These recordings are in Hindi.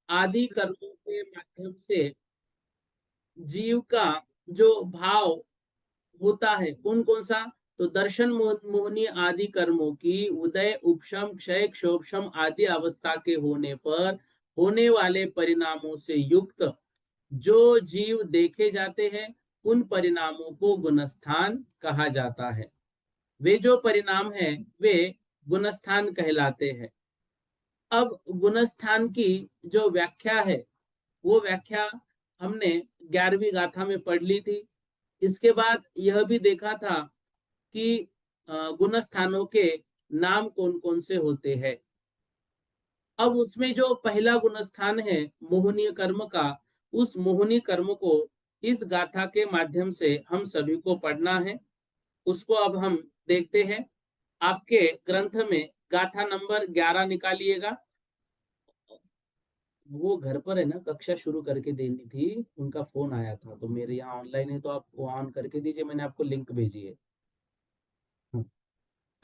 आदि कर्मों के माध्यम से जीव का जो भाव होता है कौन कौन सा, तो दर्शन मोहनी आदि कर्मों की उदय उपशम क्षय क्षोभशम आदि अवस्था के होने पर होने वाले परिणामों से युक्त जो जीव देखे जाते हैं उन परिणामों को गुणस्थान कहा जाता है। वे जो परिणाम हैं वे गुणस्थान कहलाते हैं। अब गुणस्थान की जो व्याख्या है वो व्याख्या हमने 11वीं गाथा में पढ़ ली थी। इसके बाद यह भी देखा था कि गुण स्थानों के नाम कौन कौन से होते हैं। अब उसमें जो पहला गुण स्थान है मोहनीय कर्म का, उस मोहनीय कर्म को इस गाथा के माध्यम से हम सभी को पढ़ना है। उसको अब हम देखते हैं। आपके ग्रंथ में गाथा नंबर 11 निकालिएगा। वो घर पर है ना, कक्षा शुरू करके देनी थी, उनका फोन आया था तो मेरे यहाँ ऑनलाइन है तो आप वो ऑन करके दीजिए, मैंने आपको लिंक भेजी है। हाँ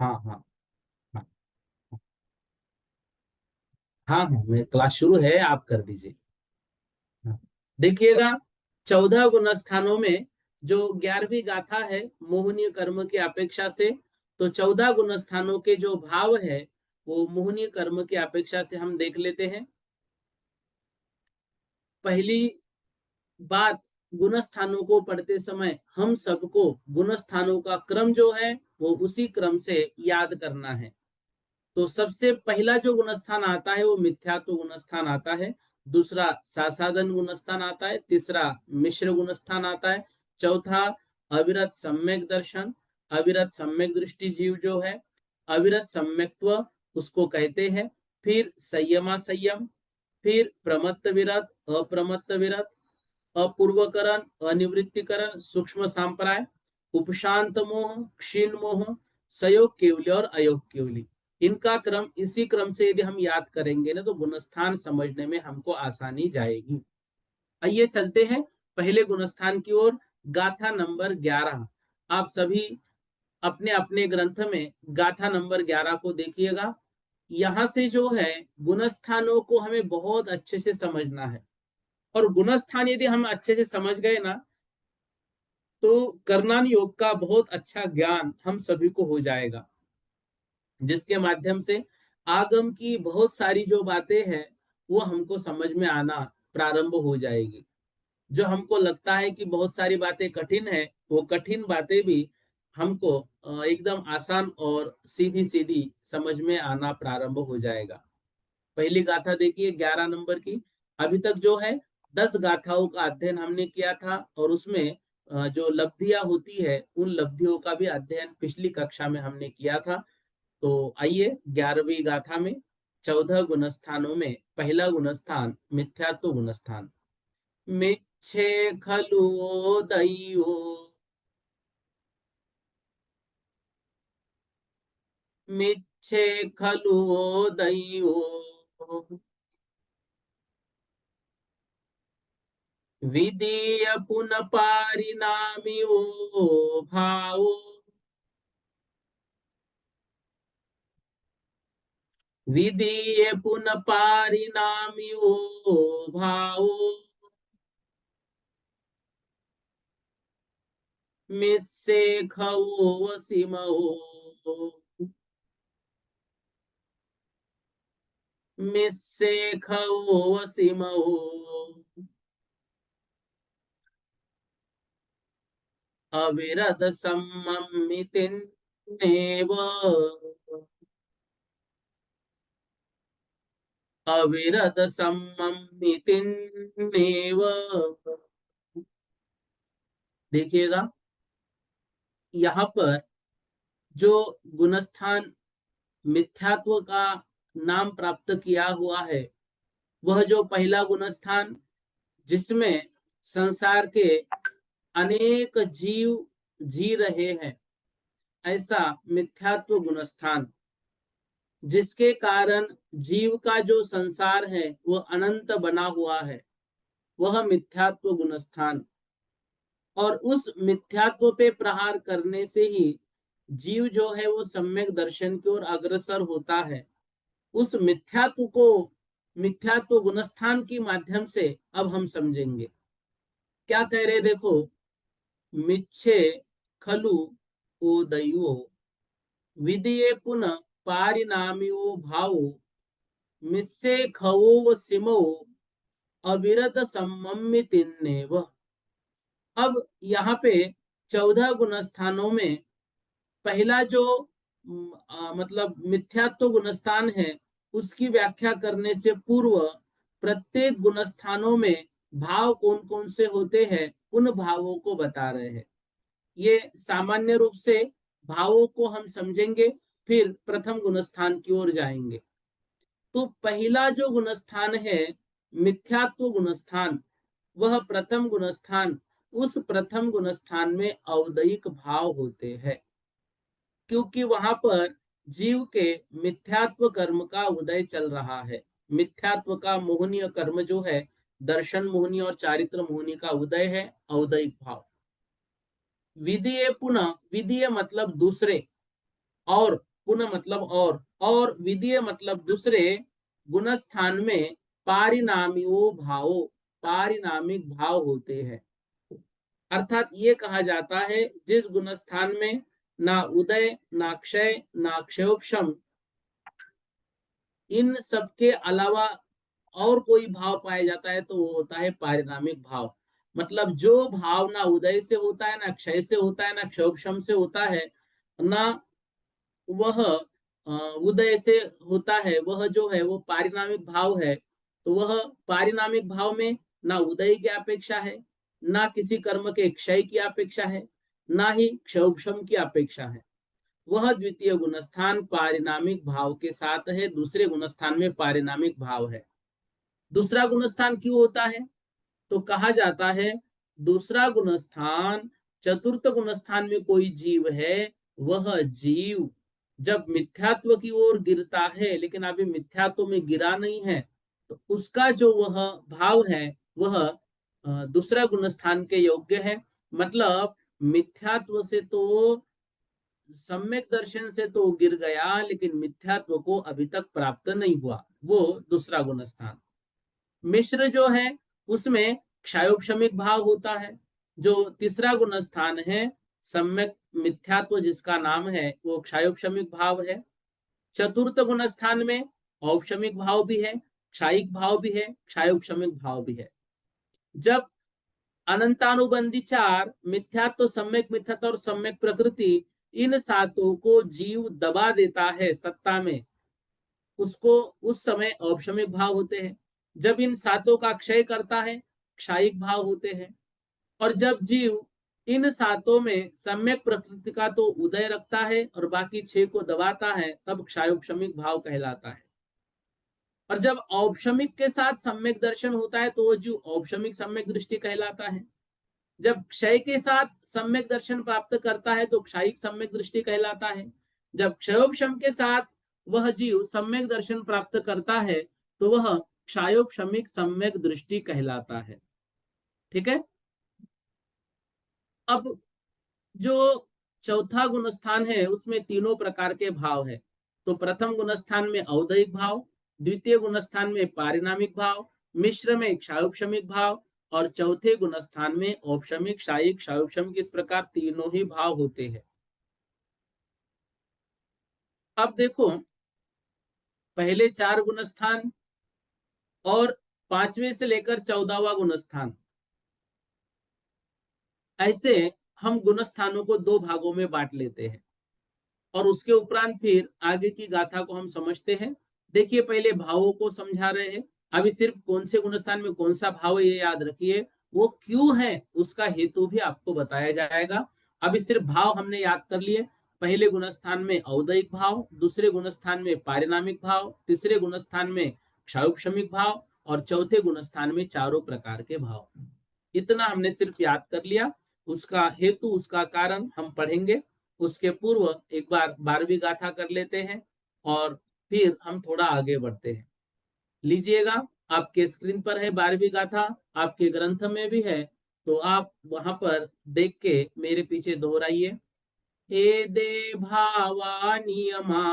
हाँ हाँ हाँ हाँ, मैं क्लास शुरू है, आप कर दीजिए। हाँ। देखिएगा, 14 गुण स्थानों में जो 11वीं गाथा है मोहनीय कर्म की अपेक्षा से, तो 14 गुण स्थानों के जो भाव है वो मोहनीय कर्म की अपेक्षा से हम देख लेते हैं। पहली बात, गुण स्थानों को पढ़ते समय हम सबको गुण स्थानों का क्रम जो है वो उसी क्रम से याद करना है। तो सबसे पहला जो गुणस्थान आता है वो मिथ्यात्व गुणस्थान आता है। दूसरा सासाधन गुणस्थान आता है। तीसरा मिश्र गुणस्थान आता है। चौथा अविरत सम्यक दर्शन, अविरत सम्यक दृष्टि जीव जो है, अविरत सम्यक्त्व उसको कहते हैं। फिर संयमा संयम, फिर प्रमत्त विरत, अप्रमत्त विरत, अपूर्वकरण, अनिवृत्तिकरण, सूक्ष्म सांप्राय, उपशांत मोह, क्षीण मोह, सयोग केवली और अयोग केवली। इनका क्रम, इसी क्रम से यदि हम याद करेंगे ना तो गुणस्थान समझने में हमको आसानी जाएगी। आइए चलते हैं पहले गुणस्थान की ओर। गाथा नंबर 11, आप सभी अपने अपने ग्रंथ में गाथा नंबर 11 को देखिएगा। यहां से जो है गुणस्थानों को हमें बहुत अच्छे से समझना है। और गुणस्थान यदि हम अच्छे से समझ गए ना तो करनान योग का बहुत अच्छा ज्ञान हम सभी को हो जाएगा, जिसके माध्यम से आगम की बहुत सारी जो बातें हैं वो हमको समझ में आना प्रारंभ हो जाएगी। जो हमको लगता है कि बहुत सारी बातें कठिन है, वो कठिन बातें भी हमको एकदम आसान और सीधी सीधी समझ में आना प्रारंभ हो जाएगा। पहली गाथा देखिए 11 नंबर की। अभी तक जो है 10 गाथाओं का अध्ययन हमने किया था और उसमें जो लब्धियां होती है उन लब्धियों का भी अध्ययन पिछली कक्षा में हमने किया था। तो आइए 11वीं गाथा में 14 गुणस्थानों में पहला गुणस्थान मिथ्यात्व गुणस्थान। मिच्छे खलु दैवो, मिच्छे खलु दैवो, विधीय पुनः पारिणामी वो भावो, विधीय पुनः पारिणामी वो भावो, मिस्से खवो वसीमो, मिस्से खवो वसीमो, अविरत सम्ममितिन्नेव, अविरत सम्ममितिन्नेव। देखिएगा यहाँ पर जो गुणस्थान मिथ्यात्व का नाम प्राप्त किया हुआ है, वह जो पहला गुणस्थान जिसमें संसार के अनेक जीव जी रहे हैं, ऐसा मिथ्यात्व गुणस्थान, जिसके कारण जीव का जो संसार है वह अनंत बना हुआ है, वह मिथ्यात्व गुणस्थान। और उस मिथ्यात्व पे प्रहार करने से ही जीव जो है वो सम्यक दर्शन की ओर अग्रसर होता है। उस मिथ्यात्व को, मिथ्यात्व गुणस्थान के माध्यम से अब हम समझेंगे। क्या कह रहे, देखो, मिच्छे खलु उदयो विदिये पुनः पारिणामियो भावो मिस्से खवो सिमो अविरत सम्मितिन्नेव। अब यहाँ पे 14 गुणस्थानों में पहला जो मतलब मिथ्यात्व गुणस्थान है, उसकी व्याख्या करने से पूर्व प्रत्येक गुणस्थानों में भाव कौन कौन से होते हैं, उन भावों को बता रहे हैं। ये सामान्य रूप से भावों को हम समझेंगे, फिर प्रथम गुणस्थान की ओर जाएंगे। तो पहला जो गुणस्थान है मिथ्यात्व गुणस्थान, वह प्रथम गुणस्थान, उस प्रथम गुणस्थान में औदयिक भाव होते हैं, क्योंकि वहां पर जीव के मिथ्यात्व कर्म का उदय चल रहा है। मिथ्यात्व का मोहनीय कर्म जो है, दर्शन मोहनी और चारित्र मोहनी का उदय है, औदयिक भाव। विधीय पुनः, विधीय मतलब दूसरे, और पुनः मतलब और विधीय मतलब दूसरे गुणस्थान में पारिणामियो भावो, पारिणामिक भाव होते हैं। अर्थात ये कहा जाता है जिस गुणस्थान में ना उदय, ना क्षय, ना क्षयोपशम, इन सबके अलावा और कोई भाव पाया जाता है तो वो होता है पारिणामिक भाव। मतलब जो भाव ना उदय से होता है, ना क्षय से होता है, ना क्षयोपशम से होता है, ना वह उदय से होता है, वह जो है वो पारिणामिक भाव है। तो वह पारिणामिक भाव में ना उदय की अपेक्षा है, ना किसी कर्म के क्षय की अपेक्षा है, ना ही क्षयोपशम की अपेक्षा है। वह द्वितीय गुणस्थान पारिणामिक भाव के साथ है, दूसरे गुणस्थान में पारिणामिक भाव है। दूसरा गुणस्थान क्यों होता है, तो कहा जाता है दूसरा गुणस्थान, चतुर्थ गुणस्थान में कोई जीव है, वह जीव जब मिथ्यात्व की ओर गिरता है, लेकिन अभी मिथ्यात्व में गिरा नहीं है, तो उसका जो वह भाव है वह दूसरा गुणस्थान के योग्य है। मतलब मिथ्यात्व से तो, सम्यक दर्शन से तो गिर गया, लेकिन मिथ्यात्व को अभी तक प्राप्त नहीं हुआ, वो दूसरा गुणस्थान। मिश्र जो है उसमें क्षयोपशमिक भाव होता है। जो तीसरा गुणस्थान है सम्यक मिथ्यात्व जिसका नाम है, वो क्षयोपशमिक भाव है। चतुर्थ गुणस्थान में औपशमिक भाव भी है, क्षायिक भाव भी है, क्षयोपशमिक भाव भी है। जब अनंतानुबंधी चार मिथ्यात्व, सम्यक मिथ्यात्व और सम्यक प्रकृति, इन सातों को जीव दबा देता है सत्ता में, उसको उस समय औपशमिक भाव होते हैं। जब इन सातों का क्षय करता है, क्षायिक भाव होते हैं। और जब जीव इन सातों में सम्यक प्रकृति का तो उदय रखता है और बाकी 6 को दबाता है, तब क्षयोपशमिक भाव कहलाता है। और जब औपशमिक के साथ सम्यक दर्शन होता है तो वो जीव औपशमिक सम्यक दृष्टि कहलाता है। जब क्षय के साथ सम्यक दर्शन प्राप्त करता है तो क्षायिक सम्यक दृष्टि कहलाता है। जब क्षयोपशम के साथ वह जीव सम्यक दर्शन प्राप्त करता है तो वह क्षयोपशमिक सम्यक दृष्टि कहलाता है। ठीक है। अब जो चौथा गुणस्थान है उसमें तीनों प्रकार के भाव है। तो प्रथम गुणस्थान में औदयिक भाव, द्वितीय गुणस्थान में पारिणामिक भाव, मिश्र में क्षयोपशमिक भाव, और चौथे गुणस्थान में औपशमिक, क्षायिक, क्षयोपशम, इस प्रकार तीनों ही भाव होते हैं। अब देखो, पहले 4 गुणस्थान और 5वें से लेकर 14वां गुणस्थान, ऐसे हम गुणस्थानों को 2 भागों में बांट लेते हैं और उसके उपरांत फिर आगे की गाथा को हम समझते हैं। देखिए, पहले भावों को समझा रहे हैं। अभी सिर्फ कौन से गुणस्थान में कौन सा भाव है ये याद रखिए, वो क्यों है उसका हेतु भी आपको बताया जाएगा। अभी सिर्फ भाव हमने याद कर लिए, पहले गुणस्थान में औदयिक भाव, दूसरे गुणस्थान में पारिणामिक भाव, तीसरे गुणस्थान में क्षायुक्षमिक भाव और चौथे गुणस्थान में चारों प्रकार के भाव। इतना हमने सिर्फ याद कर लिया। उसका हेतु, उसका कारण हम पढ़ेंगे। उसके पूर्व एक बार 12वीं गाथा कर लेते हैं और फिर हम थोड़ा आगे बढ़ते हैं। लीजिएगा, आपके स्क्रीन पर है 12वीं गाथा, आपके ग्रंथ में भी है, तो आप वहां पर देख के मेरे पीछे दोहराइए। ए दे भावा नियमा,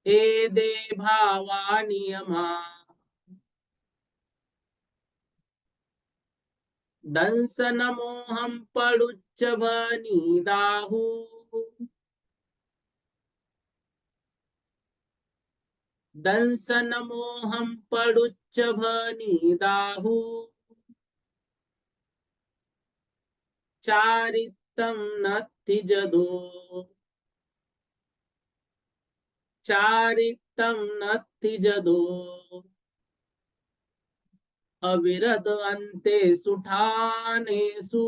ए दे भावा नियमा, दंसन मोहम पडुच्च भनीदाहु, दंसन मोहम पडुच्च भनीदाहु, चारित्तम नत्थि जदो, चारित्तम नत्थि जदो, अविरद अन्ते सुठानेषु,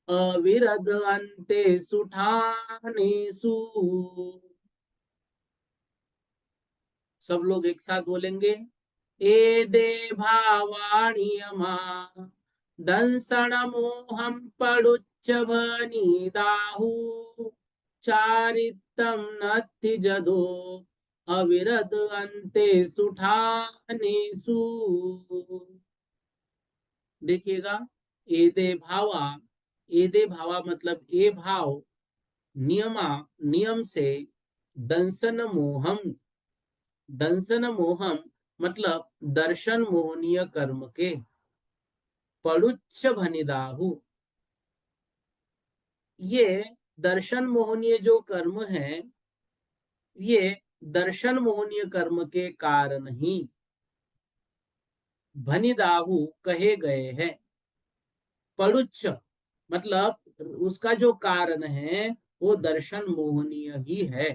अविरद अन्ते सुठानेषु। सब लोग एक साथ बोलेंगे। ए दे भावाणियमा, दंसण मोहम पडुच्च भनीदाहु, चारित्तम नत्थि जदो, अविरद अन्ते सुठानेषु। देखिएगा, एदे भावा, एदे भावा मतलब ए भाव, नियमा नियम से, दंसन मोहम, दंसन मोहम मतलब दर्शन मोहनीय कर्म के, पड़ुच्छ भनिदाहु, ये दर्शन मोहनीय जो कर्म है, ये दर्शन मोहनीय कर्म के कारण ही भनिदाहु कहे गए हैं। पड़ुच्छ मतलब उसका जो कारण है वो दर्शन मोहनीय ही है।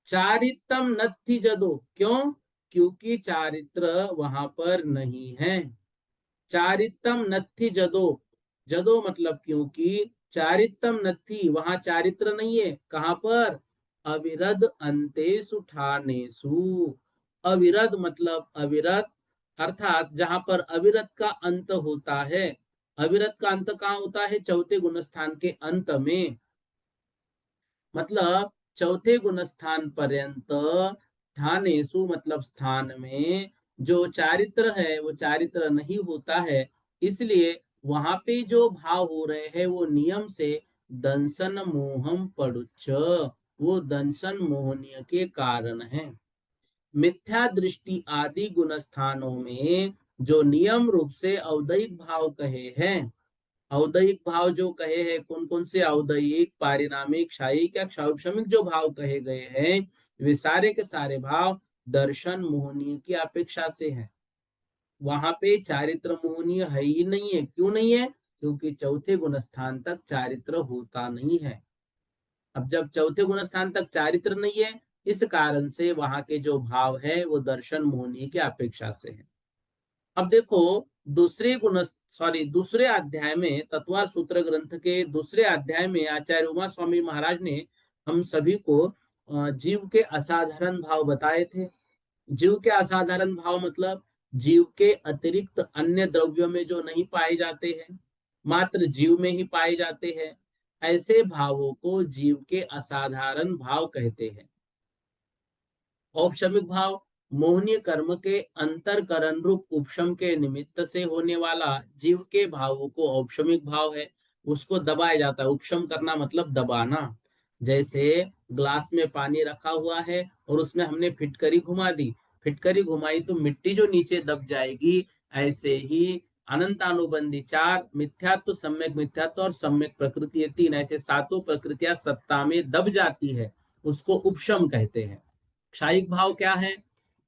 चारित्रम नत्थि जदो, क्यों? क्योंकि चारित्र वहां पर नहीं है। चारित्रम नत्थि जदो, जदो मतलब क्योंकि, चारित्रम नत्थि वहां चारित्र नहीं है। कहां पर? अविरद अंतेषु ठानेषु, अविरद मतलब अविरत, अर्थात जहां पर अविरत का अंत होता है। अविरत का अंत कहाँ होता है? चौथे गुणस्थान के अंत में, मतलब चौथे गुणस्थान पर्यंत, स्थानेषु मतलब स्थान में जो चारित्र है वो चारित्र नहीं होता है। इसलिए वहां पे जो भाव हो रहे हैं वो नियम से दंसन मोहम पड़ुच्च, वो दंसन मोहनीय के कारण है। मिथ्या दृष्टि आदि गुणस्थानों में जो नियम रूप से औदयिक भाव कहे हैं, औदयिक भाव जो कहे हैं, कौन कौन से? औदयिक, पारिणामिक, क्षायिक या क्षौक्षमिक जो भाव कहे गए हैं, वे सारे के सारे भाव दर्शन मोहनीय की अपेक्षा से हैं। वहां पे चारित्र मोहनीय है ही नहीं है। क्यों नहीं है? क्योंकि चौथे गुणस्थान तक चारित्र होता नहीं है। अब जब चौथे गुणस्थान तक चारित्र नहीं है, इस कारण से वहां के जो भाव है वो दर्शन मोहनीय की अपेक्षा से है। अब देखो, दूसरे अध्याय में, तत्वार सूत्र ग्रंथ के दूसरे अध्याय में आचार्य उमा स्वामी महाराज ने हम सभी को जीव के असाधारण भाव बताए थे। जीव के असाधारण भाव मतलब जीव के अतिरिक्त अन्य द्रव्यों में जो नहीं पाए जाते हैं, मात्र जीव में ही पाए जाते हैं, ऐसे भावों को जीव के असाधारण भाव कहते हैं। औपशमिक भाव मोहनीय कर्म के अंतरकरण रूप उपशम के निमित्त से होने वाला जीव के भावों को औपशमिक भाव है। उसको दबाया जाता है। उपशम करना मतलब दबाना। जैसे ग्लास में पानी रखा हुआ है और उसमें हमने फिटकरी घुमा दी, फिटकरी घुमाई तो मिट्टी जो नीचे दब जाएगी। ऐसे ही अनंतानुबंधी चार, मिथ्यात्व, सम्यक मिथ्यात्व और सम्यक प्रकृति, ये तीन, ऐसे सातों प्रकृतियां सत्ता में दब जाती है, उसको उपशम कहते हैं। क्षायिक भाव क्या है?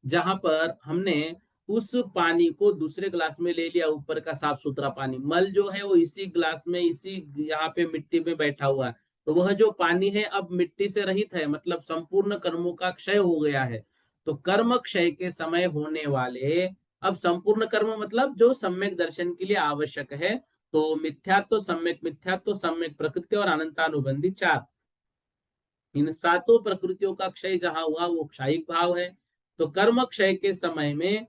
जहां पर हमने उस पानी को दूसरे ग्लास में ले लिया, ऊपर का साफ सुथरा पानी, मल जो है वो इसी ग्लास में, इसी यहाँ पे मिट्टी में बैठा हुआ है, तो वह जो पानी है अब मिट्टी से रहित है, मतलब संपूर्ण कर्मों का क्षय हो गया है। तो कर्म क्षय के समय होने वाले अब संपूर्ण कर्म मतलब जो सम्यक दर्शन के लिए आवश्यक है। तो मिथ्यात्व, सम्यक प्रकृति और अनंतानुबंधी, चार। इन सातों प्रकृतियों का क्षय जहां हुआ वो क्षयिक भाव है। तो कर्म क्षय के समय में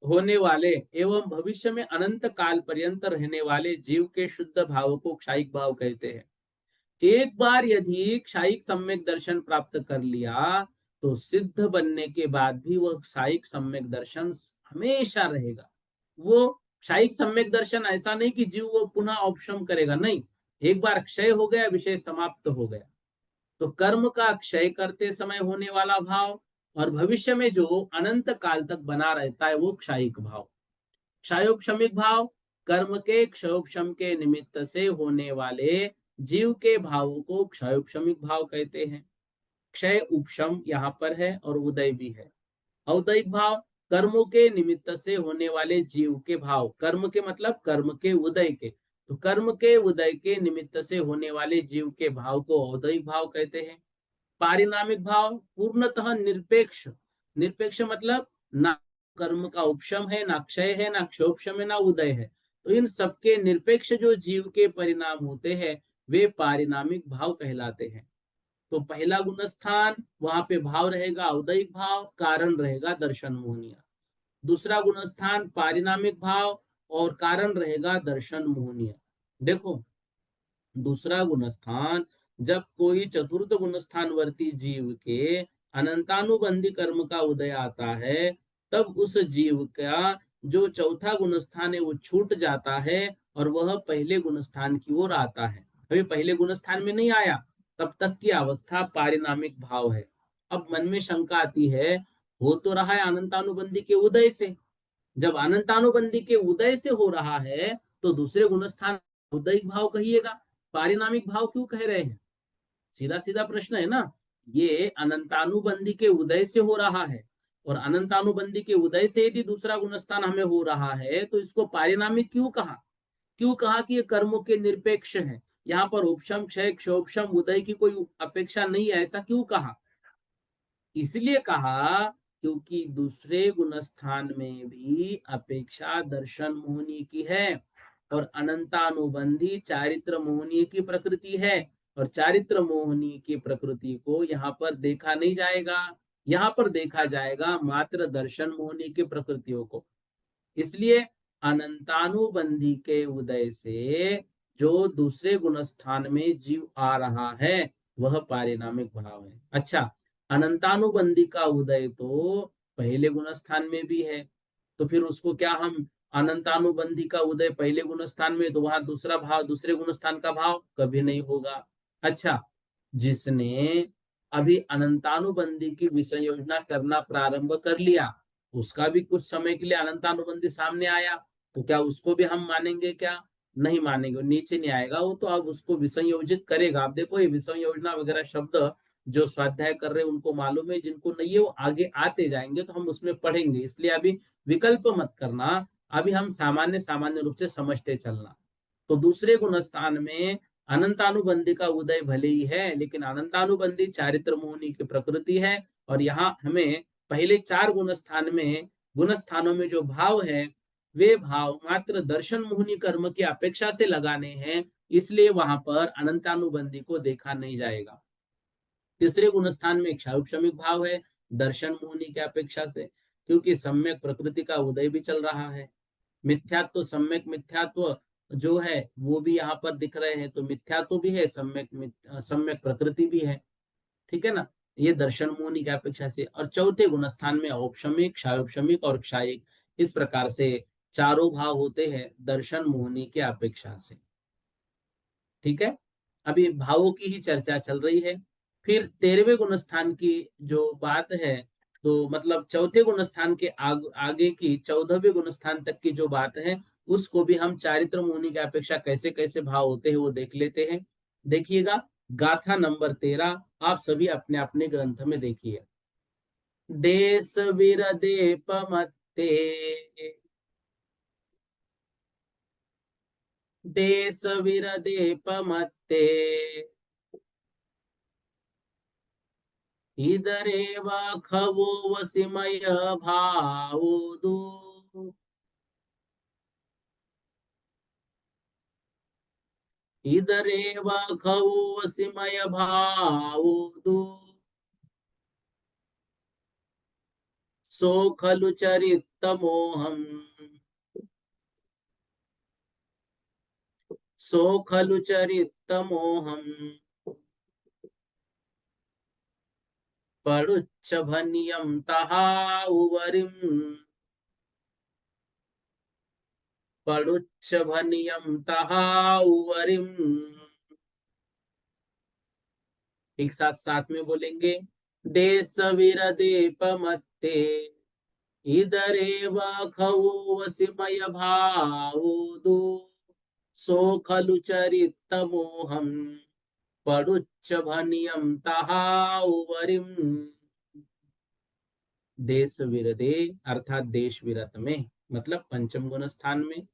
होने वाले एवं भविष्य में अनंत काल पर्यंत रहने वाले जीव के शुद्ध भाव को क्षयिक भाव कहते हैं। एक बार यदि क्षयिक सम्यक दर्शन प्राप्त कर लिया तो सिद्ध बनने के बाद भी वह क्षयिक सम्यक दर्शन हमेशा रहेगा। वो क्षयिक सम्यक दर्शन ऐसा नहीं कि जीव वो पुनः उपशम करेगा, नहीं। एक बार क्षय हो गया, विषय समाप्त हो गया। तो कर्म का क्षय करते समय होने वाला भाव और भविष्य में जो अनंत काल तक बना रहता है वो क्षयिक भाव। क्षयोपशमिक भाव कर्म के क्षयोपशम के निमित्त से होने वाले जीव के भावों को क्षयोपशमिक भाव कहते हैं। क्षय उपशम यहाँ पर है और उदय भी है। औदयिक भाव कर्मों के निमित्त से होने वाले जीव के भाव, कर्म के मतलब कर्म के उदय के, तो कर्म के उदय के निमित्त से होने वाले जीव के भाव को औदयिक भाव कहते हैं। पारिणामिक भाव पूर्णतः निरपेक्ष, निरपेक्ष मतलब ना कर्म का उपशम है, ना क्षय है, ना क्षोपशम है, ना उदय है। तो इन सबके निरपेक्ष जो जीव के परिणाम होते हैं वे पारिणामिक भाव कहलाते हैं। तो पहला गुणस्थान वहां पे भाव रहेगा औदयिक भाव, कारण रहेगा दर्शन मोहनिया। दूसरा गुणस्थान पारिणामिक भाव और कारण रहेगा दर्शन मोहनिया। देखो, दूसरा गुणस्थान जब कोई चतुर्थ गुणस्थानवर्ती जीव के अनंतानुबंधी कर्म का उदय आता है तब उस जीव का जो चौथा गुणस्थान है वो छूट जाता है और वह पहले गुणस्थान की ओर आता है। अभी पहले गुणस्थान में नहीं आया तब तक की अवस्था पारिणामिक भाव है। अब मन में शंका आती है, हो तो रहा है अनंतानुबंधी के उदय से, जब अनंतानुबंधी के उदय से हो रहा है तो दूसरे गुणस्थान उदयिक भाव कहिएगा, पारिणामिक भाव क्यों कह रहे हैं? सीधा सीधा प्रश्न है ना। ये अनंतानुबंधी के उदय से हो रहा है और अनंतानुबंधी के उदय से यदि दूसरा गुणस्थान हमें हो रहा है तो इसको पारिणामिक क्यों कहा? क्यों कहा कि ये कर्मों के निरपेक्ष है? यहाँ पर उपशम क्षय क्षोभशम उदय की कोई अपेक्षा नहीं है, ऐसा क्यों कहा? इसलिए कहा क्योंकि दूसरे गुणस्थान में भी अपेक्षा दर्शन मोहनी की है और अनंतानुबंधी चारित्र मोहनी की प्रकृति है। और चारित्र मोहनी की प्रकृति को यहाँ पर देखा नहीं जाएगा, यहाँ पर देखा जाएगा मात्र दर्शन मोहनी की प्रकृतियों को। इसलिए अनंतानुबंधी के उदय से जो दूसरे गुणस्थान में जीव आ रहा है वह पारिणामिक भाव है। अच्छा, अनंतानुबंधी का उदय तो पहले गुणस्थान में भी है, तो फिर उसको क्या हम अनंतानुबंधी का उदय पहले गुणस्थान में तो वहां दूसरा भाव दूसरे गुणस्थान का भाव कभी नहीं होगा। अच्छा, जिसने अभी अनंतानुबंधी की विषय योजना करना प्रारंभ कर लिया उसका भी कुछ समय के लिए अनंतानुबंधी सामने आया तो क्या उसको भी हम मानेंगे क्या? नहीं मानेंगे, नीचे नहीं आएगा वो तो। अब उसको विसंयोजित करेगा। आप देखो ये विसंयोजना वगैरह शब्द जो स्वाध्याय कर रहे हैं उनको मालूम है, जिनको नहीं है वो आगे आते जाएंगे तो हम उसमें पढ़ेंगे, इसलिए अभी विकल्प मत करना। अभी हम सामान्य सामान्य रूप से समझते चलना। तो दूसरे गुणस्थान में अनंतानुबंधी का उदय भले ही है लेकिन अनंतानुबंधी चारित्र मोहनी की प्रकृति है और यहाँ हमें पहले चार गुणस्थान में गुणस्थानों में जो भाव है वे भाव मात्र दर्शन मोहनी कर्म की अपेक्षा से लगाने हैं, इसलिए वहां पर अनंतानुबंधी को देखा नहीं जाएगा। तीसरे गुणस्थान में क्षाउपशमिक भाव है दर्शन मोहनी की अपेक्षा से, क्योंकि सम्यक प्रकृति का उदय भी चल रहा है। मिथ्यात्व सम्यक मिथ्यात्व जो है वो भी यहाँ पर दिख रहे हैं, तो मिथ्यात्व भी है, सम्यक प्रकृति भी है। ठीक है ना। ये दर्शन मोहनी की अपेक्षा से। और चौथे गुणस्थान में औपशमिक क्षायोपशमिक और क्षायिक, इस प्रकार से चारों भाव होते हैं दर्शन मोहनी की अपेक्षा से। ठीक है, अभी भावों की ही चर्चा चल रही है। फिर 13वें गुणस्थान की जो बात है, तो मतलब चौथे गुणस्थान के आगे की 14वें गुणस्थान तक की जो बात है उसको भी हम चारित्र मुनि की अपेक्षा कैसे कैसे भाव होते हैं वो देख लेते हैं। देखिएगा, गाथा नंबर 13 आप सभी अपने अपने ग्रंथ में देखिए। देश विरदेप मत्ते, देश विरदेप मत्ते, इदरेव खवो वसिमय भावोदो। इदरेव खवो वसिमय भावोदो। सो खलु चरितमोहम्। सो खलु चरितमोहम्। पडुच्चभनियं तहाउवरिम्। पडुच्चभनियं तहाउवरिम्। एक साथ साथ में बोलेंगे। देश विरदीपमत्ते इदरेव खवोऽसिमय भावोदो। सो खलु चरितमोहम्। पडुच्चभनियं तहाउवरिम्। देश विरदे अर्थात देश विरत में, मतलब पंचम गुण स्थान में।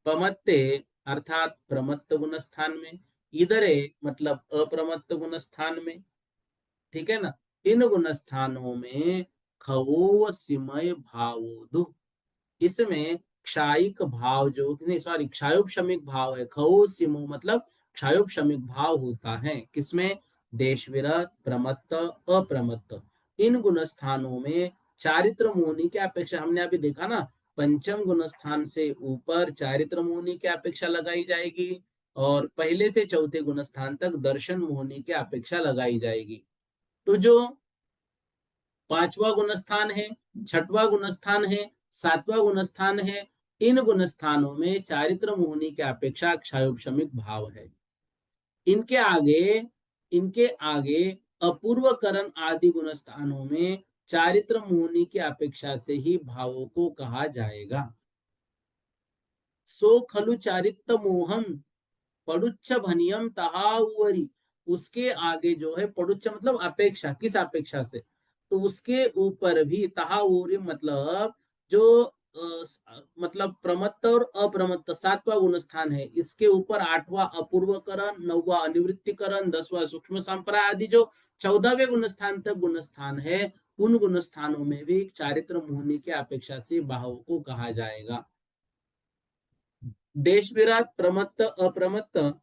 पमत्ते अर्थात प्रमत्त गुण स्थान में। इधरे मतलब अप्रमत्त गुण स्थान में। ठीक है ना। इन गुण स्थानों में खवो सिमय भावोदु, इसमें क्षायिक भाव जो नहीं, सॉरी, क्षायोपशमिक भाव है। खवो सिमो मतलब क्षायोपशमिक भाव होता है किसमें? देश विरत, प्रमत्त, अप्रमत्त। इन गुण स्थानों में चारित्र मुनि की अपेक्षा, हमने अभी देखा ना, पंचम गुण स्थान से ऊपर चारित्र मुनि की अपेक्षा लगाई जाएगी और पहले से चौथे गुण स्थान तक दर्शन मोहनी की अपेक्षा लगाई जाएगी। तो जो पांचवा गुण स्थान है, छठवां गुण स्थान है, सातवां गुण स्थान है, इन गुण स्थानों में चारित्र मोहनी की अपेक्षा क्षायोपशमिक भाव है। इनके आगे इनके आगे अपूर्वकरण आदि गुण स्थानों में चारित्र मोहनी की अपेक्षा से ही भावों को कहा जाएगा। सो खलु चारित्र मोहम पडुच्च भनियम तहाउवरी। उसके आगे जो है पडुच्च मतलब अपेक्षा, किस अपेक्षा से? तो उसके ऊपर भी तहाउरी मतलब जो मतलब प्रमत्त और अप्रमत्त सातवां गुण स्थान है, इसके ऊपर आठवां अपूर्वकरण, नौवा अनिवृत्तिकरण, 10वां सूक्ष्म संप्राय आदि जो 14वें गुण स्थान तक गुण स्थान है, उन गुण स्थानों में भी चारित्र मोहनी की अपेक्षा से भाव को कहा जाएगा। देश विराट, प्रमत्त, अप्रमत्त,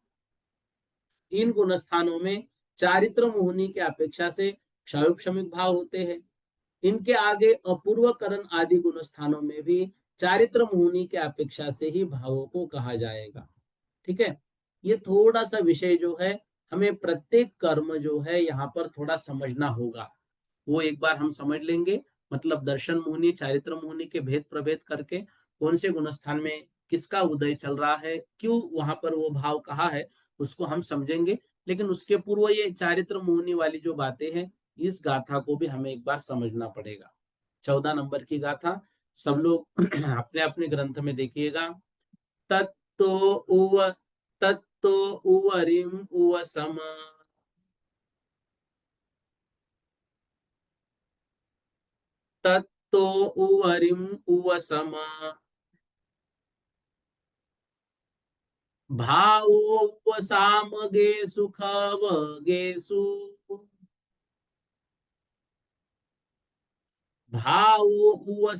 इन गुण स्थानों में चारित्र मोहनी की अपेक्षा से क्षायोपशमिक भाव होते हैं। इनके आगे अपूर्वकरण आदि गुण स्थानों में भी चारित्र मोहनी की अपेक्षा से ही भावों को कहा जाएगा। ठीक है। ये थोड़ा सा विषय जो है, हमें प्रत्येक कर्म जो है यहाँ पर थोड़ा समझना होगा, वो एक बार हम समझ लेंगे। मतलब दर्शन मोहनी, चारित्र मोहनी के भेद प्रभेद करके कौन से गुण स्थान में किसका उदय चल रहा है, क्यों वहां पर वो भाव कहा है, उसको हम समझेंगे। लेकिन उसके पूर्व ये चारित्र मोहनी वाली जो बातें हैं, इस गाथा को भी हमें एक बार समझना पड़ेगा। 14 नंबर की गाथा सब लोग अपने अपने ग्रंथ में देखिएगा। तत्तो उव तत्तो उवरिम उव सम। तत्तो उवरिम उव सम। भावोपसामगेषु खवगेषु। भावोपसामगेषु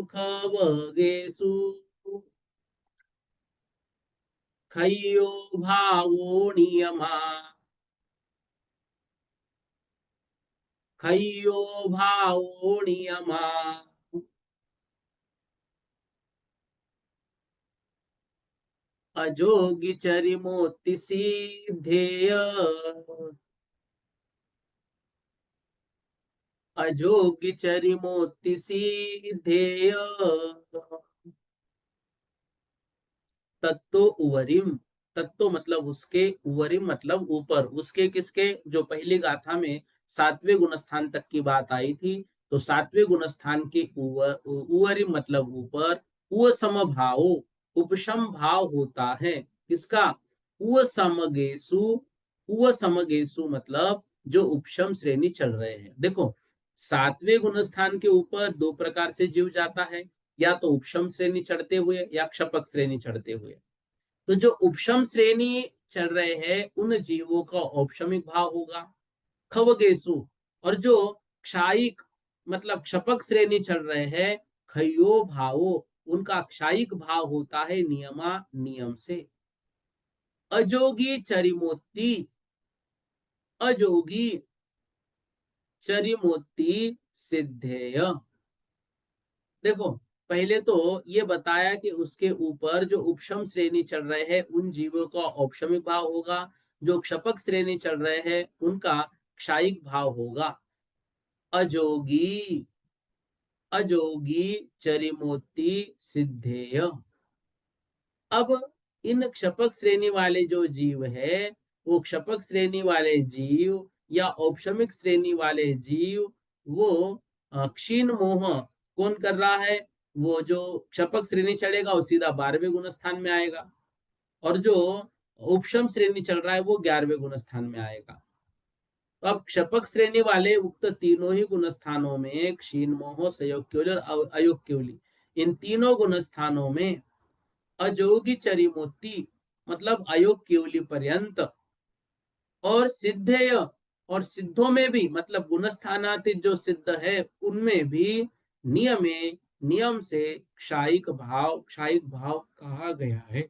खवगेषु। खय्यो भावो नियमा। खय्यो भावो नियमा। अजोगिचरिमोक्ति सिद्धेय। अजोगिचरिमोक्ति सिद्धेय। तत्तो उवरिम, तत्तो मतलब उसके, उवरिम मतलब ऊपर उसके, किसके? जो पहली गाथा में सातवें गुण स्थान तक की बात आई थी, तो सातवें गुण स्थान के उवरिम मतलब ऊपर। उ समभाव, उपशम भाव होता है किसका? उ समगेसु। उ समगेसु मतलब जो उपशम श्रेणी चल रहे हैं। देखो, सातवें गुण स्थान के ऊपर दो प्रकार से जीव जाता है, या तो उपशम श्रेणी चढ़ते हुए या क्षपक श्रेणी चढ़ते हुए। तो जो उपशम श्रेणी चल रहे हैं, उन जीवों का औपशमिक भाव होगा खवगेसु। और जो क्षायिक मतलब क्षपक श्रेणी चल रहे हैं, खयो भावो, उनका क्षायिक भाव होता है नियमा नियम से। अजोगी चरिमोत्ती, अजोगी चरिमोत्ती सिद्धेय। देखो, पहले तो ये बताया कि उसके ऊपर जो उपशम श्रेणी चल रहे हैं उन जीवों का औपशमिक भाव होगा, जो क्षपक श्रेणी चल रहे हैं उनका क्षायिक भाव होगा। अजोगी, अजोगी चरिमोत्ती सिद्धेय। अब इन क्षपक श्रेणी वाले जो जीव है, वो क्षपक श्रेणी वाले जीव या औपशमिक श्रेणी वाले जीव, वो क्षीण मोह कौन कर रहा है? वो जो क्षपक श्रेणी चढ़ेगा वो सीधा 12वें गुण स्थान में आएगा, और जो उपशम श्रेणी चल रहा है वो 11वें गुण स्थान में आएगा। तो अब क्षपक श्रेणी वाले उक्त तीनों ही गुण स्थानों में क्षीण मोह, संयोग केवली और अयोग केवली, इन तीनों गुण स्थानों में अजोगी चरिमोत्ती मतलब अयोग केवली पर्यंत, और सिद्धेय, और सिद्धों में भी मतलब गुणस्थानातीत जो सिद्ध है उनमें भी नियमे, नियम से क्षायिक भाव, क्षायिक भाव कहा गया है।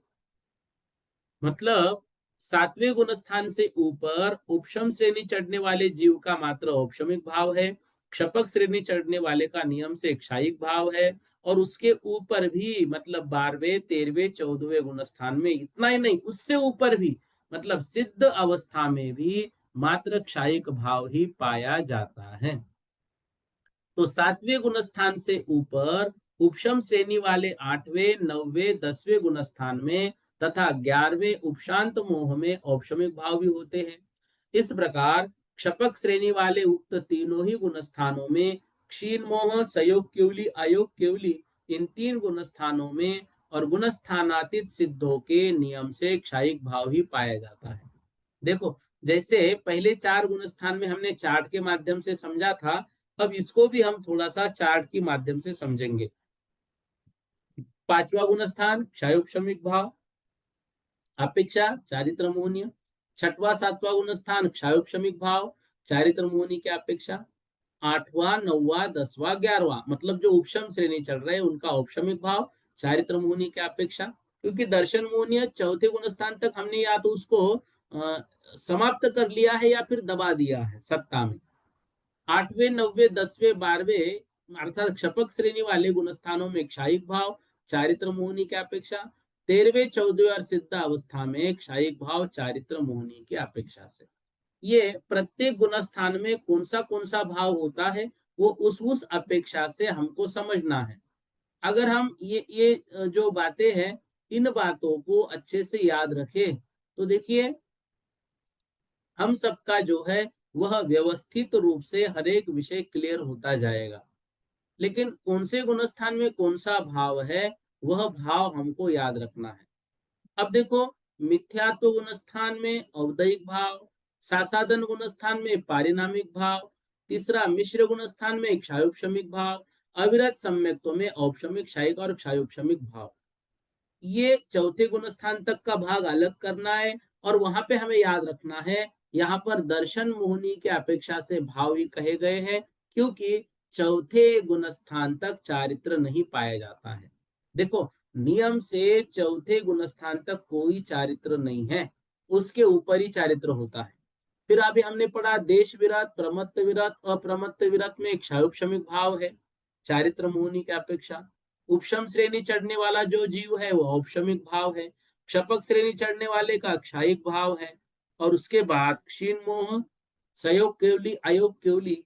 मतलब 7वें गुण स्थान से ऊपर उपशम श्रेणी चढ़ने वाले जीव का मात्र औपशमिक भाव है, क्षपक श्रेणी चढ़ने वाले का नियम से क्षायिक भाव है, और उसके ऊपर भी मतलब 12वें, 13वें, 14वें गुण स्थान में, इतना ही नहीं उससे ऊपर भी मतलब सिद्ध अवस्था में भी मात्र क्षायिक भाव ही पाया जाता है। तो 7वें गुण स्थान से ऊपर उपशम श्रेणी वाले 8वें, 9वें, 10वें गुण स्थान में तथा 11वें उपशांत मोह में औपशमिक भाव भी होते हैं। इस प्रकार क्षपक श्रेणी वाले उक्त तीनों ही गुण स्थानों में क्षीण मोह, संयोग केवली, अयोग केवली, इन तीन गुण स्थानों में और गुण स्थानातीत सिद्धों के नियम से क्षायिक भाव ही पाया जाता है। देखो, जैसे पहले 4 गुण स्थान में हमने चार्ट के माध्यम से समझा था, अब इसको भी हम थोड़ा सा चार्ट के माध्यम से समझेंगे। 5वां गुण स्थान क्षायोपशमिक भाव, अपेक्षा चारित्र मोहनीय। 6वां 7वां गुण स्थान क्षायोपशमिक भाव, चारित्र मोहनी की अपेक्षा। 8वां 9वां 10वां 11वां मतलब जो उपशम श्रेणी चल रहे हैं उनका औपशमिक भाव, चारित्र मोहनी की अपेक्षा। क्योंकि दर्शन मोहनीय चौथे गुण स्थान तक हमने या तो उसको समाप्त कर लिया है या फिर दबा दिया है सत्ता में। 8वें 9वें 10वें 12वें अर्थात क्षपक श्रेणी वाले गुणस्थानों में क्षायिक भाव, चारित्र मोहनी की अपेक्षा। 13वें 14वें और सिद्ध अवस्था में क्षायिक भाव, चारित्र मोहनी की अपेक्षा से। ये प्रत्येक गुणस्थान में कौन सा भाव होता है वो उस अपेक्षा से हमको समझना है। अगर हम ये जो बातें हैं इन बातों को अच्छे से याद रखें तो देखिए हम सबका जो है वह व्यवस्थित रूप से हर एक विषय क्लियर होता जाएगा। लेकिन कौन से गुणस्थान में कौन सा भाव है वह भाव हमको याद रखना है। अब देखो, मिथ्यात्व गुणस्थान में औदयिक भाव, सासादन गुणस्थान में पारिणामिक भाव, तीसरा मिश्र गुणस्थान में क्षायोपशमिक भाव, अविरत सम्यक्त्व में औपशमिक क्षायिक और क्षायोपशमिक भाव। ये चौथे गुण स्थान तक का भाग अलग करना है, और वहां पे हमें याद रखना है यहाँ पर दर्शन मोहनी के अपेक्षा से भाव ही कहे गए हैं, क्योंकि चौथे गुण स्थान तक चारित्र नहीं पाया जाता है। देखो, नियम से चौथे गुण स्थान तक कोई चारित्र नहीं है, उसके ऊपर ही चारित्र होता है। फिर अभी हमने पढ़ा देश विरत, प्रमत्त विरत, अप्रमत्त विरत में क्षायोपशमिक भाव है चारित्र मोहनी की अपेक्षा। उपशम श्रेणी चढ़ने वाला जो जीव है वो औपशमिक भाव है, क्षपक श्रेणी चढ़ने वाले का क्षायिक भाव है, और उसके बाद क्षीण मोह, संयोग केवली, अयोग केवली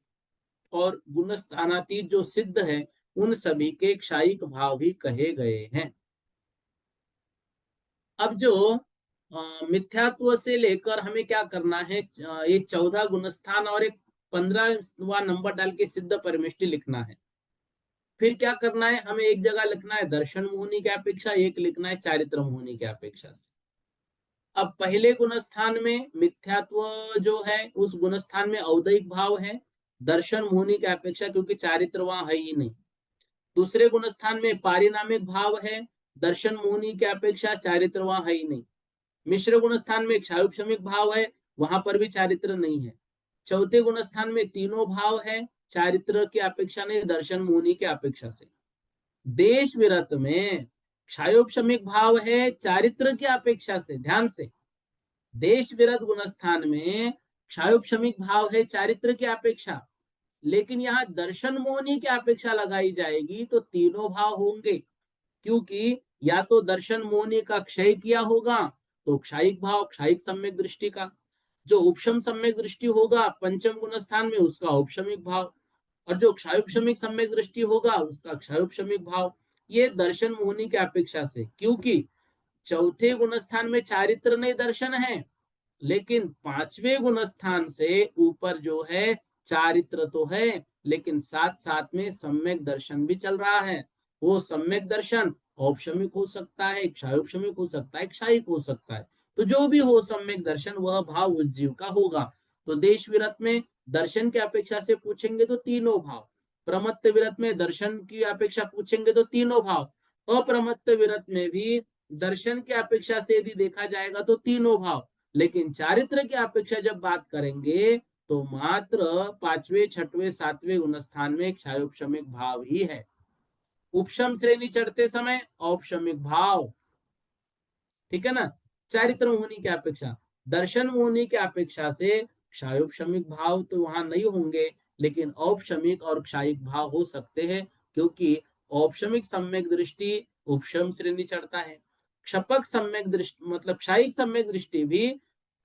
और गुणस्थानातीत जो सिद्ध है उन सभी के क्षायिक भाव भी कहे गए हैं। अब जो मिथ्यात्व से लेकर हमें क्या करना है, ये 14 गुणस्थान और एक 15वां नंबर डाल के सिद्ध परमिष्टि लिखना है। फिर क्या करना है, हमें एक जगह लिखना है दर्शन मोहनी की अपेक्षा, एक लिखना है चारित्र मोहनी की अपेक्षा से। अब पहले गुणस्थान में मिथ्यात्व जो है उस गुणस्थान में औदयिक भाव है दर्शन मोहनी की अपेक्षा, क्योंकि चारित्र वहां है ही नहीं। दूसरे गुणस्थान में पारिणामिक भाव है दर्शन मोहनी की अपेक्षा, चारित्र वहां है ही नहीं। मिश्र गुण स्थान में क्षायोपशमिक भाव है, वहां पर भी चारित्र नहीं है। चौथे गुण स्थान में तीनों भाव है, चारित्र की अपेक्षा नहीं, दर्शन मोहनी की अपेक्षा से। देश विरत में क्षायोपशमिक भाव है चारित्र की अपेक्षा से, ध्यान से, देश विरत गुण स्थान में क्षायोपशमिक भाव है चारित्र की अपेक्षा, लेकिन यहाँ दर्शन मोहनी की अपेक्षा लगाई जाएगी तो तीनों भाव होंगे, क्योंकि या तो दर्शन मोहनी का क्षय किया होगा तो क्षायिक भाव, क्षायिक सम्यक दृष्टि का, जो उपशम सम्यक दृष्टि होगा पंचम गुण स्थान में उसका उपशमिक भाव, और जो क्षायोपशमिक सम्यक दृष्टि होगा उसका क्षायोपशमिक भाव। ये दर्शन मोहनी की अपेक्षा से, क्योंकि चौथे गुण स्थान में चारित्र नहीं दर्शन है, लेकिन पांचवे गुण स्थान से ऊपर जो है चारित्र तो है, लेकिन साथ साथ में सम्यक दर्शन भी चल रहा है। वो सम्यक दर्शन औपशमिक हो सकता है, क्षायोपशमिक हो सकता है, क्षायिक हो सकता है। तो जो भी हो सम्यक दर्शन वह भाव उज्जीव का होगा। तो देश विरत में दर्शन की अपेक्षा से पूछेंगे तो तीनों भाव, प्रमत्त विरत में दर्शन की अपेक्षा पूछेंगे तो तीनों भाव, अप्रमत्त विरत में भी दर्शन की अपेक्षा से यदि देखा जाएगा तो तीनों भाव, लेकिन चारित्र की अपेक्षा जब बात करेंगे तो मात्र पांचवे छठवें सातवें गुण स्थान में क्षायोपशमिक भाव ही है। उपशम श्रेणी चढ़ते समय औपशमिक भाव, ठीक है ना, चारित्र मोहनी की अपेक्षा, दर्शन मोहनी की अपेक्षा से क्षायोपशमिक भाव तो वहां नहीं होंगे, लेकिन औपशमिक और क्षायिक भाव हो सकते हैं, क्योंकि औपशमिक सम्यक दृष्टि उपशम श्रेणी चढ़ता है, क्षपक सम्यक दृष्टि मतलब क्षायिक सम्यक दृष्टि भी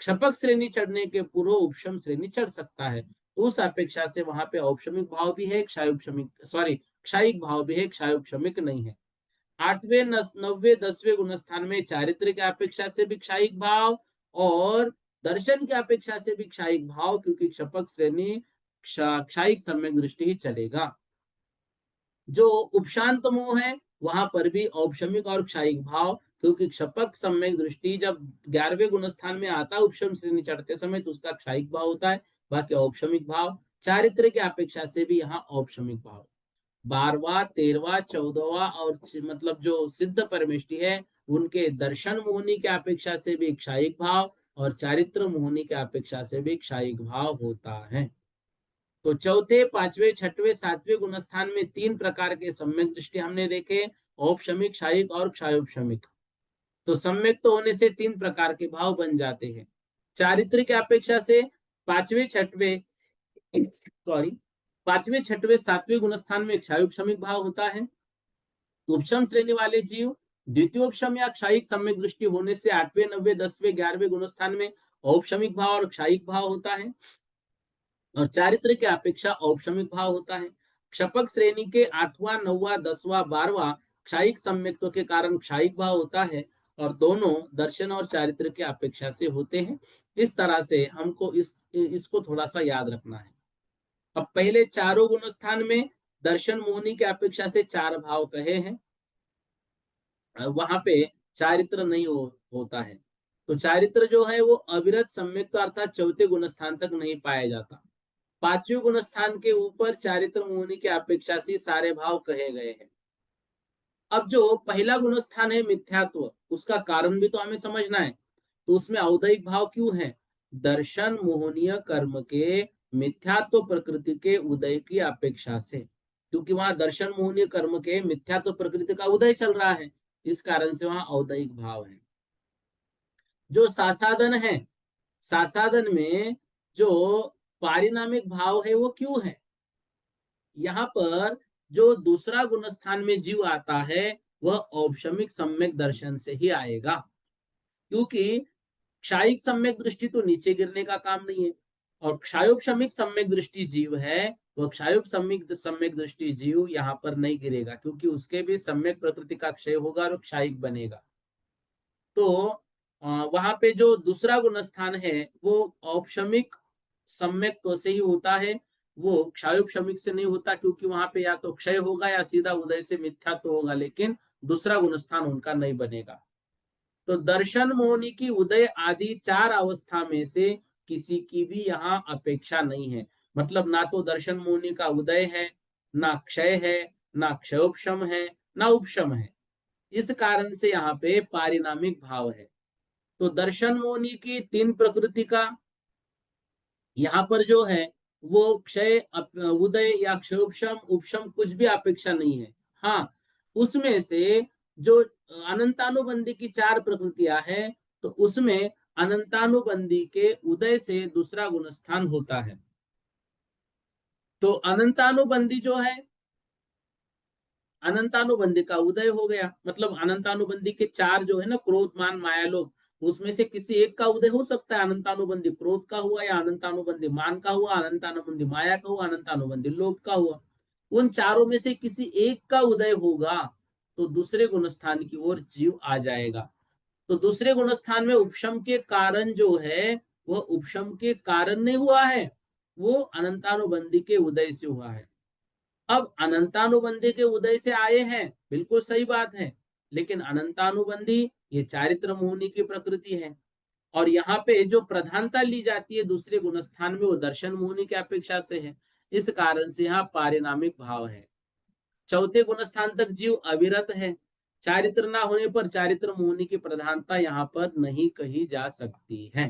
क्षपक श्रेणी चढ़ने के पूर्व उपशम श्रेणी चढ़ सकता है। उस अपेक्षा से वहां पे औपशमिक भाव भी है, क्षायोपशमिक सॉरी क्षायिक भाव भी है, क्षायोपशमिक नहीं है। आठवें नौवे दसवें गुण स्थान में चारित्र की अपेक्षा से भी क्षायिक भाव और दर्शन की अपेक्षा से भी क्षायिक भाव, क्योंकि क्षपक श्रेणी क्षायिक सम्यक दृष्टि ही चलेगा। जो उपशांत मोह है वहां पर भी औपशमिक और क्षायिक भाव, क्योंकि क्षपक सम्यक दृष्टि जब 11वें गुण स्थान में आता है उपशम श्रेणी चढ़ते समय तो उसका क्षायिक भाव होता है, बाकी औपशमिक भाव, चारित्र की अपेक्षा से भी यहाँ औपशमिक भाव। 12वां 13वां 14वां और मतलब जो सिद्ध परमेष्टि है उनके दर्शन मोहनी की अपेक्षा से भी क्षायिक भाव और चारित्र मोहनी की अपेक्षा से भी क्षायिक भाव होता है। तो चौथे पांचवे छठवें सातवें गुण स्थान में तीन प्रकार के सम्यक दृष्टि हमने देखे, औपशमिक, क्षायिक और क्षायोपशमिक। तो सम्यक तो होने से तीन प्रकार के भाव बन जाते हैं। चारित्र की अपेक्षा से पांचवे छठवें सॉरी पांचवें छठवें सातवें गुण स्थान में क्षायोपशमिक भाव होता है। उपशम श्रेणी वाले जीव द्वितीयोपशम या क्षायिक सम्यक दृष्टि होने से आठवें नौवे दसवें 11वें गुण स्थान में औपशमिक भाव और क्षायिक भाव होता है, और चारित्र की अपेक्षा औपशमिक भाव होता है। क्षपक श्रेणी के 8वां 9वां 10वां 12वां क्षायिक सम्यक्त्व के कारण क्षायिक भाव होता है, और दोनों दर्शन और चारित्र की अपेक्षा से होते हैं। इस तरह से हमको इसको थोड़ा सा याद रखना है। अब पहले चारों गुण स्थान में दर्शन मोहनी की अपेक्षा से चार भाव कहे हैं, वहां पे चारित्र नहीं होता है। तो चारित्र जो है वो अविरत सम्यक्त्व अर्थात चौथे गुण स्थान तक नहीं पाया जाता। पांचवें गुण स्थान के ऊपर चारित्र मोहनी की अपेक्षा से सारे भाव कहे गए हैं। अब जो पहला गुण स्थान है मिथ्यात्व, उसका कारण भी तो हमें समझना है। तो उसमें औदयिक भाव क्यों है? दर्शन मोहनीय कर्म के मिथ्यात्व प्रकृति के उदय की अपेक्षा से, क्योंकि वहां दर्शन मोहनीय कर्म के मिथ्यात्व प्रकृति का उदय चल रहा है, इस कारण से वहां औदयिक भाव है। जो सासाधन है, सासाधन में जो पारिणामिक भाव है वो क्यों है? यहाँ पर जो दूसरा गुण स्थान में जीव आता है वह औपशमिक सम्यक दर्शन से ही आएगा, क्योंकि क्षायिक सम्यक दृष्टि तो नीचे गिरने का काम नहीं है, और क्षायोपशमिक सम्यक दृष्टि जीव है, वह क्षायोपशमिक सम्यक दृष्टि जीव यहाँ पर नहीं गिरेगा, क्योंकि उसके भी सम्यक प्रकृति का क्षय होगा और क्षायिक बनेगा। तो वहां पे जो दूसरा गुण स्थान है वो औपशमिक सम्यक से ही होता है, वो क्षायोपशमिक से नहीं होता, क्योंकि वहां पे या तो क्षय होगा या सीधा उदय से मिथ्या तो होगा, लेकिन दूसरा गुण स्थान उनका नहीं बनेगा। तो दर्शन मोहनी की उदय आदि चार अवस्था में से किसी की भी यहाँ अपेक्षा नहीं है। मतलब ना तो दर्शन मोहनी का उदय है, ना क्षय है, ना क्षयोपशम है, ना उपशम है। इस कारण से यहाँ पे पारिणामिक भाव है। तो दर्शन मोहनी की तीन प्रकृति का यहाँ पर जो है वो क्षय उदय या क्षयोपशम उपशम कुछ भी अपेक्षा नहीं है। हाँ, उसमें से जो अनंतानुबंधी की चार प्रकृतियां हैं, तो उसमें अनंतानुबंधी के उदय से दूसरा गुणस्थान होता है। तो अनंतानुबंधी जो है, अनंतानुबंधी का उदय हो गया, मतलब अनंतानुबंधी के चार जो है ना, क्रोध मान माया लोभ, उसमें से किसी एक का उदय हो सकता है। अनंतानुबंधी क्रोध का हुआ, या अनंतानुबंधी मान का हुआ, अनंतानुबंधी माया का हुआ, अनंतानुबंधी लोभ का हुआ। उन चारों में से किसी एक का उदय होगा तो दूसरे गुणस्थान की ओर जीव आ जाएगा। तो दूसरे गुणस्थान में उपशम के कारण जो है, वह उपशम के कारण नहीं हुआ है, वो अनंतानुबंधी के उदय से हुआ है। अब अनंतानुबंधी के उदय से आए हैं, बिल्कुल सही बात है, लेकिन अनंतानुबंधी ये चारित्र मोहनी की प्रकृति है। और यहाँ पे जो प्रधानता ली जाती है दूसरे गुणस्थान में, वो दर्शन मोहनी की अपेक्षा से है। इस कारण से यहाँ पारिणामिक भाव है। चौथे गुणस्थान तक जीव अविरत है। चारित्र ना होने पर चारित्र मोहनी की प्रधानता यहाँ पर नहीं कही जा सकती है।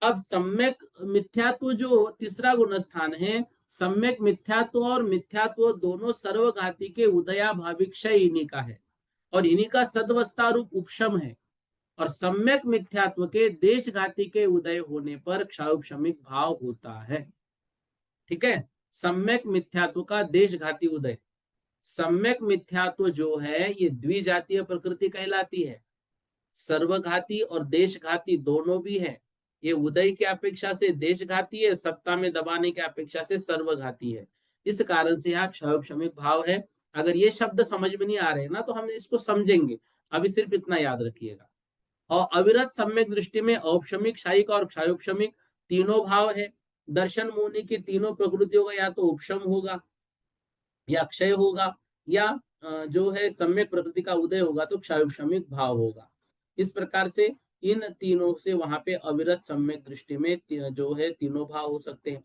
अब सम्यक मिथ्यात्व जो तीसरा गुणस्थान है, सम्यक मिथ्यात्व और मिथ्यात्व दोनों सर्वघाती के उदयाभाविक क्षय इन्हीं का है, और इन्हीं का सदवस्था रूप उपशम है। और सम्यक मिथ्यात्व के देशघाती के उदय होने पर क्षाउपशमिक भाव होता है। ठीक है, सम्यक मिथ्यात्व का देशघाती उदय। सम्यक मिथ्यात्व जो है ये द्विजातीय प्रकृति कहलाती है। सर्वघाती और देशघाती दोनों भी है। ये उदय की अपेक्षा से देशघाती है, सत्ता में दबाने की अपेक्षा से सर्वघाती है। इस कारण से यहाँ क्षयोपशमिक भाव है। अगर ये शब्द समझ में नहीं आ रहे ना, तो हम इसको समझेंगे। अभी सिर्फ इतना याद रखिएगा। और अविरत सम्यक दृष्टि में औपशमिक, क्षयिक और क्षयोपशमिक तीनों भाव है। दर्शन मुनि की तीनों प्रकृतियों का या तो उपशम होगा, या क्षय होगा, या जो है सम्यक प्रकृति का उदय होगा तो क्षयोपशमिक भाव होगा। इस प्रकार से इन तीनों से वहां पे अविरत सम्यक दृष्टि में जो है तीनों भाव हो सकते हैं।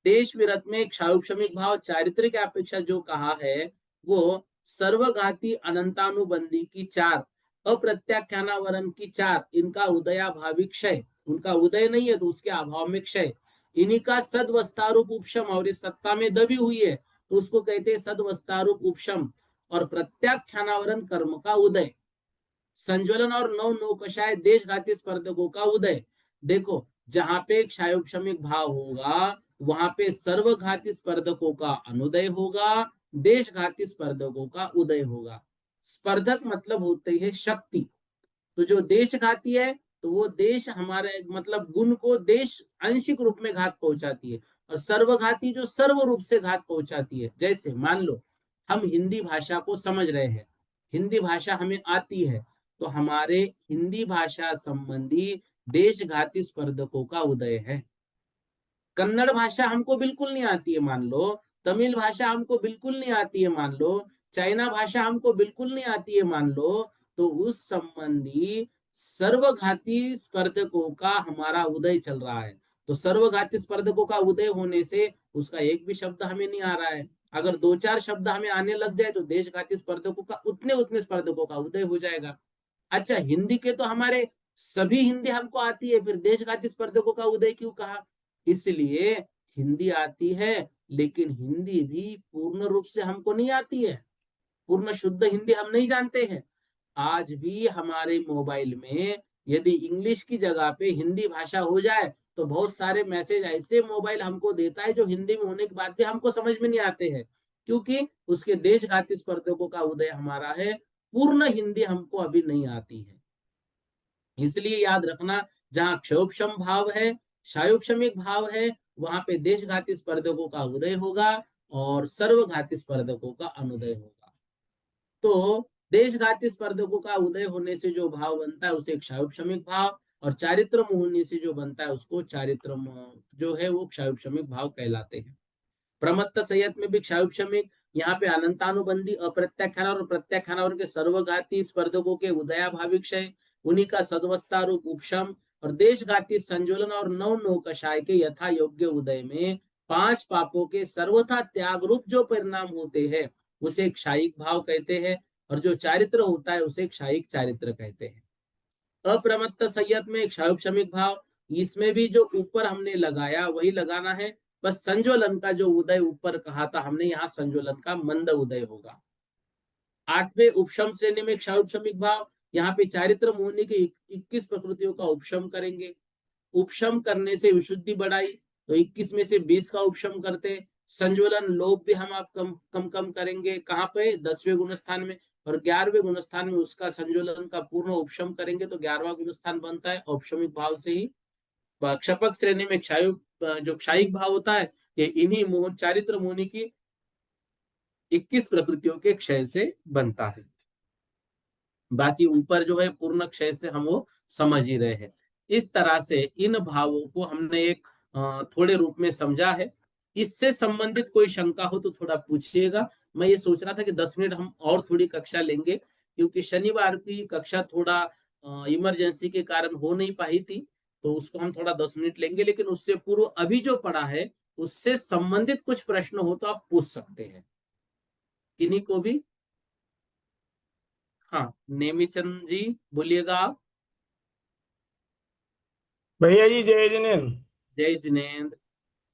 देश विरत में क्षयोपशमिक भाव चारित्रिक अपेक्षा जो कहा है, वो सर्वघाती अनंतानुबंधी की चार, अप्रत्याख्यानावरण की चार, इनका उदयाभावी क्षय, उनका उदय नहीं है तो उसके अभाव में क्षय, इन्हीं का सदवस्तारूप उपशम, और इस सत्ता में दबी हुई है तो उसको कहते हैं सदवस्तारूप उपशम। और प्रत्याख्यानावरण कर्म का उदय, संज्वलन और नव नौकशाय देशघाती स्पर्धकों का उदय। देखो, जहां पे क्षयोपशमिक भाव होगा वहां पे सर्वघाती स्पर्धकों का अनुदय होगा, देशघाती स्पर्धकों का उदय होगा। स्पर्धक मतलब होते है शक्ति। तो जो देशघाती है, तो वो देश हमारे मतलब गुण को देश आंशिक रूप में घात पहुंचाती है। और सर्वघाती जो सर्व रूप से घात पहुंचाती है। जैसे मान लो हम हिंदी भाषा को समझ रहे हैं, हिंदी भाषा हमें आती है, तो हमारे हिंदी भाषा संबंधी देशघाती स्पर्धकों का उदय है। कन्नड़ भाषा हमको बिल्कुल नहीं आती है मान लो, तमिल भाषा हमको बिल्कुल नहीं आती है मान लो, चाइना भाषा हमको बिल्कुल नहीं आती है मान लो, तो उस संबंधी सर्वघाती स्पर्धकों का हमारा उदय चल रहा है। तो सर्वघाती स्पर्धकों का उदय होने से उसका एक भी शब्द हमें नहीं आ रहा है। अगर दो चार शब्द हमें आने लग जाए तो देशघाती स्पर्धकों का उतने उतने स्पर्धकों का उदय हो जाएगा। अच्छा, हिंदी के तो हमारे सभी हिंदी हमको आती है, फिर देशघाती स्पर्धकों का उदय क्यों कहा? इसलिए हिंदी आती है, लेकिन हिंदी भी पूर्ण रूप से हमको नहीं आती है। पूर्ण शुद्ध हिंदी हम नहीं जानते हैं। आज भी हमारे मोबाइल में यदि इंग्लिश की जगह पे हिंदी भाषा हो जाए तो बहुत सारे मैसेज ऐसे मोबाइल हमको देता है जो हिंदी में होने के बाद भी हमको समझ में नहीं आते हैं, क्योंकि उसके देशघाती स्पर्धकों का उदय हमारा है। पूर्ण हिंदी हमको अभी नहीं आती है। इसलिए याद रखना, जहां क्षोभक्षम भाव है, क्षायोपशमिक भाव है, वहां पे देशघाती स्पर्धकों का उदय होगा और सर्वघाती स्पर्धकों का अनुदय होगा। तो देशघाती स्पर्धकों का उदय होने से जो भाव बनता है उसे क्षायोपशमिक भाव, और चारित्र मोहनी से जो बनता है उसको चारित्र जो है वो क्षायोपशमिक भाव कहलाते हैं। प्रमत्त संयत में भी क्षायोपशमिक, यहाँ पे अनंतानुबंधी अप्रत्याख्यान और प्रत्याख्यान और के सर्वघाती स्पर्धकों के उदयाभावी क्षय, उन्हीं का सदवस्था रूप उपशम, और देशघाती संज्वलन और नव नौकशाय के यथा योग्य उदय में पांच पापों के सर्वथा त्याग रूप जो परिणाम होते हैं उसे क्षायिक भाव कहते हैं। और जो चारित्र होता है उसे क्षायिक चारित्र कहते हैं। अप्रमत्त संयत में क्षायोपशमिक भाव, इसमें भी जो ऊपर हमने लगाया वही लगाना है, बस संज्वलन का जो उदय ऊपर कहा था हमने, यहाँ संज्वलन का मंद उदय होगा। आठवें उपशम श्रेणी में क्षार उपशमिक भाव, यहाँ पे चारित्र मोहनी के 21 प्रकृतियों का उपशम करेंगे। उपशम करने से विशुद्धि बढ़ाई, तो 21 में से 20 का उपशम करते। संज्वलन लोभ भी हम आप कम कम कम करेंगे, कहाँ पे 10वें गुण स्थान में, और 11वें गुण स्थान में उसका संज्वलन का पूर्ण उपशम करेंगे तो 11वां गुण स्थान बनता है औपशमिक भाव से ही। क्षपक श्रेणी में क्षायु जो क्षायिक भाव होता है, ये इन्हीं मोह चारित्र मोहनी की 21 प्रकृतियों के क्षय से बनता है। बाकी ऊपर जो है पूर्ण क्षय से हम वो समझ ही रहे हैं। इस तरह से इन भावों को हमने एक थोड़े रूप में समझा है। इससे संबंधित कोई शंका हो तो थोड़ा पूछिएगा। मैं ये सोच रहा था कि 10 मिनट हम और थोड़ी कक्षा लेंगे, क्योंकि शनिवार की कक्षा थोड़ा इमरजेंसी के कारण हो नहीं पाई थी, तो उसको हम थोड़ा 10 मिनट लेंगे। लेकिन उससे पूर्व अभी जो पढ़ा है उससे संबंधित कुछ प्रश्न हो तो आप पूछ सकते हैं किन्हीं को भी। हाँ, नेमीचंद जी बोलिएगा आप। भैया जी जय जिनेन्द्र। जय जिनेन्द्र।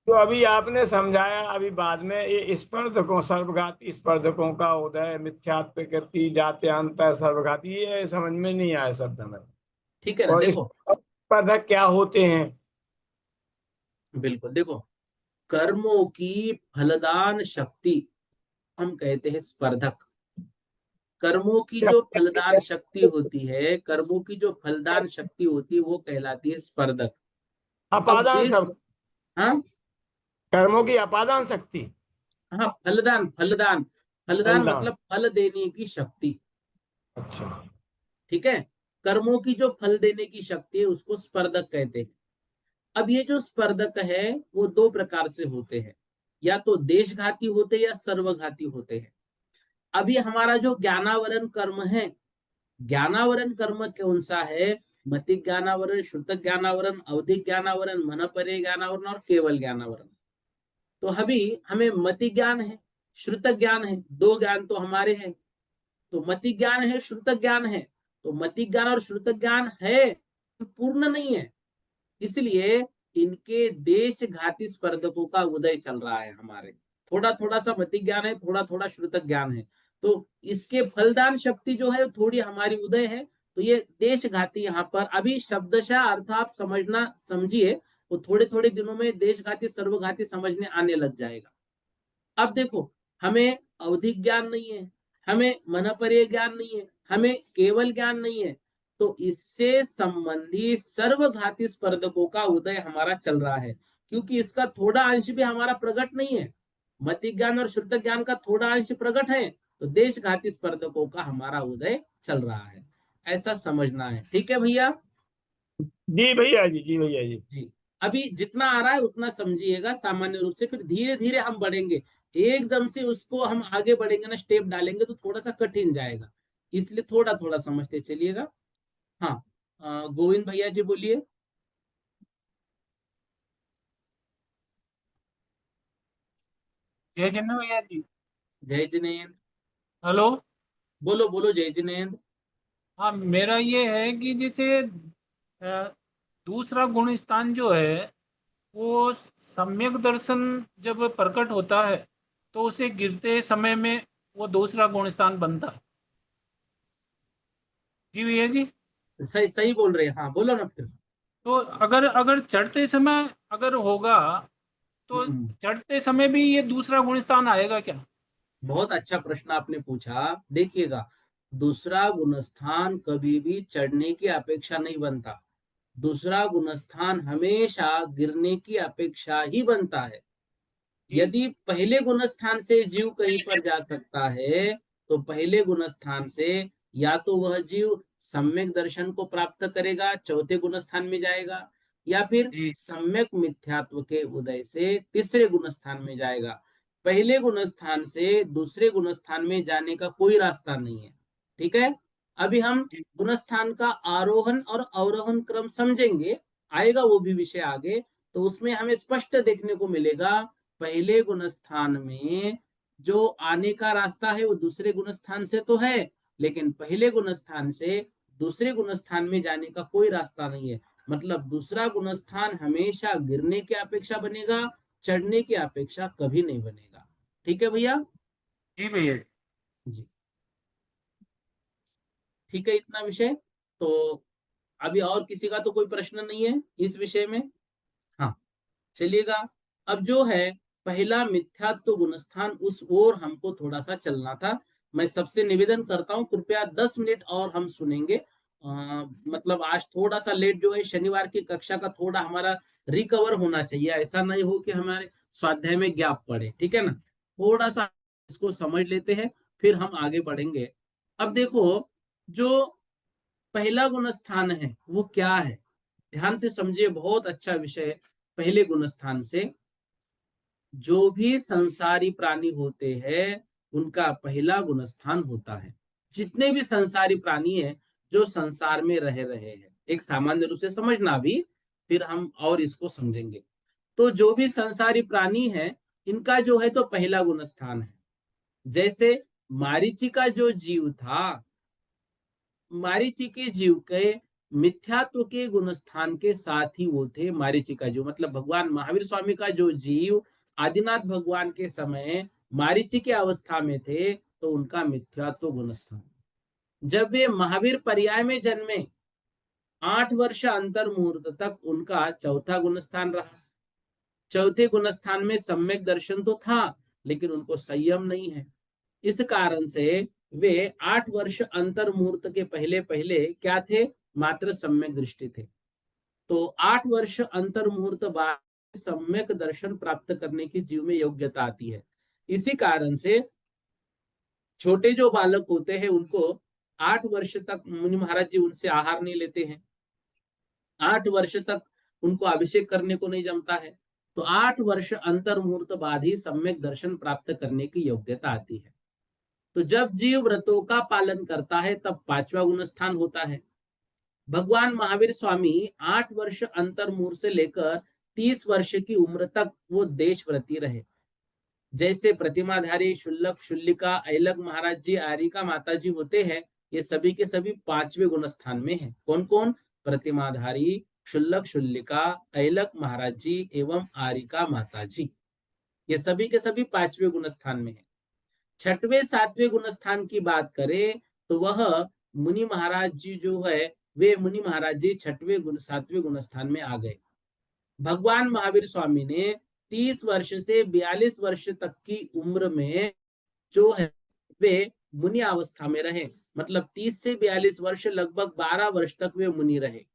तो अभी आपने समझाया, अभी बाद में ये स्पर्धकों, सर्वघाती स्पर्धकों का उदय, मिथ्यात्व प्रकृति, जात्यांतर सर्वघाती, ये समझ में नहीं आया शब्द हमें। ठीक है ना, और देखो। स्पर्धक क्या होते हैं? बिल्कुल देखो, कर्मों की फलदान शक्ति हम कहते हैं स्पर्धक। कर्मों की जो फलदान शक्ति होती है, कर्मों की जो फलदान शक्ति होती है वो कहलाती है स्पर्धक। अब अपादान इस, शक्ति, हाँ कर्मों की अपादान शक्ति। हाँ, फलदान फलदान फलदान फलदान। मतलब फल देने की शक्ति। अच्छा। ठीक है, कर्मों की जो फल देने की शक्ति है उसको स्पर्धक कहते हैं। अब ये जो स्पर्धक है वो दो प्रकार से होते हैं, या तो देशघाती होते हैं या सर्वघाती होते हैं। अभी हमारा जो ज्ञानावरण कर्म है, ज्ञानावरण कर्म कौन सा है? मति ज्ञानावरण, श्रुत ज्ञानावरण, अवधि ज्ञानावरण, मनपरे ज्ञानावरण और केवल ज्ञानावरण। तो अभी हमें मति ज्ञान है, श्रुत ज्ञान है, दो ज्ञान तो हमारे हैं। तो मति ज्ञान है, श्रुत ज्ञान है। तो मति ज्ञान और श्रुत ज्ञान है, पूर्ण नहीं है। इसलिए इनके देशघाती स्पर्धकों का उदय चल रहा है हमारे। थोड़ा थोड़ा सा मति ज्ञान है, थोड़ा थोड़ा श्रुत ज्ञान है। तो इसके फलदान शक्ति जो है थोड़ी हमारी उदय है। तो ये देशघाती यहाँ पर अभी शब्दशः अर्थ आप समझना समझिए, वो थोड़े थोड़े दिनों में देशघाती सर्वघाती समझने आने लग जाएगा। अब देखो, हमें अवधिक ज्ञान नहीं है, हमें मनपरीय ज्ञान नहीं है, हमें केवल ज्ञान नहीं है। तो इससे संबंधी सर्वघाती स्पर्धकों का उदय हमारा चल रहा है, क्योंकि इसका थोड़ा अंश भी हमारा प्रकट नहीं है। मति ज्ञान और शुद्ध ज्ञान का थोड़ा अंश प्रकट है, तो देशघाती स्पर्धकों का हमारा उदय चल रहा है। ऐसा समझना है, ठीक है भैया? जी भैया जी, जी भैया जी। जी। अभी जितना आ रहा है उतना समझिएगा सामान्य रूप से, फिर धीरे धीरे हम बढ़ेंगे। एकदम से उसको हम आगे बढ़ेंगे ना, स्टेप डालेंगे तो थोड़ा सा कठिन जाएगा। इसलिए थोड़ा थोड़ा समझते चलिएगा। हाँ, गोविंद भैया जी बोलिए। जय जिन्ना भैया जी। जय जिनेन्द्र। हेलो। बोलो बोलो, जय जिनेन्द्र। हाँ, मेरा ये है कि जैसे दूसरा गुण स्थान जो है वो सम्यक दर्शन जब प्रकट होता है तो उसे गिरते समय में वो दूसरा गुण स्थान बनता है। जी भैया जी। सही सही बोल रहे हैं, हाँ बोलो ना फिर। तो अगर अगर चढ़ते समय अगर होगा तो हम्म, चढ़ते समय भी ये दूसरा गुण स्थान आएगा क्या? बहुत अच्छा प्रश्न आपने पूछा। देखिएगा, दूसरा गुणस्थान कभी भी चढ़ने की अपेक्षा नहीं बनता। दूसरा गुणस्थान हमेशा गिरने की अपेक्षा ही बनता है। जी। यदि पहले गुणस्थान से जीव कहीं पर जा सकता है, तो पहले गुणस्थान से या तो वह जीव सम्यक दर्शन को प्राप्त करेगा, चौथे गुणस्थान में जाएगा, या फिर जी। सम्यक मिथ्यात्व के उदय से तीसरे गुणस्थान में जाएगा। पहले गुणस्थान से दूसरे गुणस्थान में जाने का कोई रास्ता नहीं है। ठीक है, अभी हम जी। गुणस्थान का आरोहण और अवरोहण क्रम समझेंगे, आएगा वो भी विषय आगे। तो उसमें हमें स्पष्ट देखने को मिलेगा, पहले गुणस्थान में जो आने का रास्ता है वो दूसरे गुणस्थान से तो है, लेकिन पहले गुणस्थान से दूसरे गुणस्थान में जाने का कोई रास्ता नहीं है। मतलब दूसरा गुणस्थान हमेशा गिरने की अपेक्षा बनेगा, चढ़ने की अपेक्षा कभी नहीं बनेगा। ठीक है भैया जी भैया। जी। ठीक है, इतना विषय। तो अभी और किसी का तो कोई प्रश्न नहीं है इस विषय में? हाँ, चलिएगा। अब जो है पहला मिथ्यात्व गुणस्थान, उस ओर हमको थोड़ा सा चलना था। मैं सबसे निवेदन करता हूं कृपया 10 मिनट और हम सुनेंगे। मतलब आज थोड़ा सा लेट जो है, शनिवार की कक्षा का थोड़ा हमारा रिकवर होना चाहिए। ऐसा नहीं हो कि हमारे स्वाध्याय में गैप पड़े, ठीक है ना। थोड़ा सा इसको समझ लेते हैं, फिर हम आगे बढ़ेंगे। अब देखो, जो पहला गुणस्थान है वो क्या है, ध्यान से समझिए, बहुत अच्छा विषय है। पहले गुणस्थान से जो भी संसारी प्राणी होते हैं उनका पहला गुणस्थान होता है। जितने भी संसारी प्राणी हैं जो संसार में रह रहे हैं, एक सामान्य रूप से समझना भी, फिर हम और इसको समझेंगे। तो जो भी संसारी प्राणी है, इनका जो है तो पहला गुणस्थान है। जैसे मारीची का जो जीव था, मारीची के जीव के मिथ्यात्व के गुणस्थान के साथ ही वो थे। मारीची का जीव मतलब भगवान महावीर स्वामी का जो जीव आदिनाथ भगवान के समय मारीची की अवस्था में थे, तो उनका मिथ्यात्व गुणस्थान। जब वे महावीर पर्याय में जन्मे, 8 वर्ष अंतर मुहूर्त तक उनका चौथा गुणस्थान रहा। चौथे गुणस्थान में सम्यक दर्शन तो था, लेकिन उनको संयम नहीं है। इस कारण से वे 8 वर्ष अंतर मुहूर्त के पहले पहले क्या थे, मात्र सम्यक दृष्टि थे। तो 8 वर्ष अंतर मुहूर्त बाद सम्यक दर्शन प्राप्त करने की जीव में योग्यता आती है। इसी कारण से छोटे जो बालक होते हैं उनको 8 वर्ष तक मुनि महाराज जी उनसे आहार नहीं लेते हैं। 8 वर्ष तक उनको अभिषेक करने को नहीं जमता है। तो 8 वर्ष अंतर मुहूर्त बाद ही सम्यक दर्शन प्राप्त करने की योग्यता आती है। तो जब जीव व्रतों का पालन करता है तब पांचवा गुण स्थान होता है। भगवान महावीर स्वामी 8 वर्ष अंतर मुहूर्त से लेकर 30 वर्ष की उम्र तक वो देशव्रती रहे। जैसे प्रतिमाधारी शुल्लक शुल्लिका ऐलक महाराज जी आरिका माता जी होते हैं, ये सभी के सभी पांचवें गुण स्थान में है। कौन कौन? प्रतिमाधारी, शुल्लक शुल्लिका, ऐलक महाराज जी एवं आरिका माता जी, ये सभी के सभी पांचवें गुण स्थान में है। छठवें सातवें गुण स्थान की बात करें तो वह मुनि महाराज जी जो है, वे मुनि महाराज जी छठवें सातवें गुण स्थान में आ गए। भगवान महावीर स्वामी ने 30 वर्ष से 42 वर्ष तक की उम्र में जो है वे मुनि अवस्था में रहे। मतलब 30 से 42 वर्ष, लगभग 12 वर्ष तक वे मुनि रहे।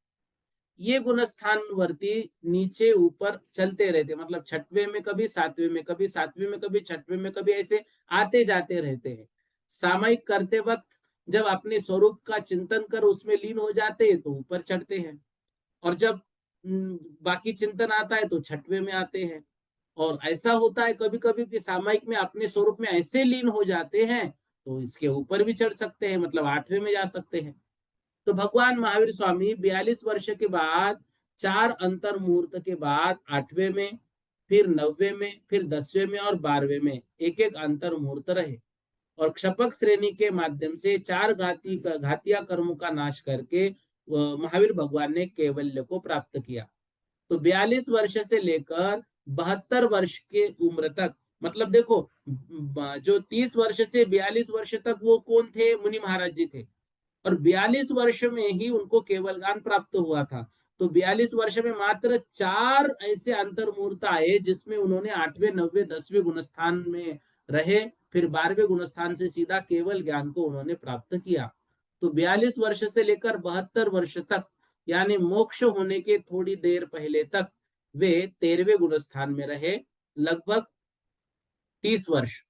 ये गुणस्थान वर्ती नीचे ऊपर चलते रहते, मतलब छठवें में कभी, सातवें में कभी, सातवें में कभी, छठवें में कभी, ऐसे आते जाते रहते हैं। सामायिक करते वक्त जब अपने स्वरूप का चिंतन कर उसमें लीन हो जाते हैं तो ऊपर चढ़ते हैं, और जब बाकी चिंतन आता है तो छठवें में आते हैं। और ऐसा होता है कभी कभी कि सामायिक में अपने स्वरूप में ऐसे लीन हो जाते हैं तो इसके ऊपर भी चढ़ सकते हैं, मतलब 8वें में जा सकते हैं। तो भगवान महावीर स्वामी 42 वर्ष के बाद, 4 अंतर मुहूर्त के बाद 8वें में, फिर 9वें में, फिर 10वें में और 12वें में एक एक अंतर मुहूर्त रहे, और क्षपक श्रेणी के माध्यम से 4 घातिया कर्मों का नाश करके महावीर भगवान ने कैवल्य को प्राप्त किया। तो 42 वर्ष से लेकर 72 वर्ष के उम्र तक, मतलब देखो, जो 30 वर्ष से 42 वर्ष तक वो कौन थे, मुनि महाराज जी थे, और 42 वर्ष में ही उनको केवल ज्ञान प्राप्त हुआ था। तो 42 वर्ष में मात्र 4 ऐसे अंतर मुहूर्त आए जिसमें उन्होंने 8वें 9वें 10वें गुणस्थान में रहे, फिर 12वें गुणस्थान से सीधा केवल ज्ञान को उन्होंने प्राप्त किया। तो 42 वर्ष से लेकर 72 वर्ष तक, यानी मोक्ष होने के थोड़ी देर पहले तक वे 13वें गुणस्थान में रहे, लगभग 30 वर्ष।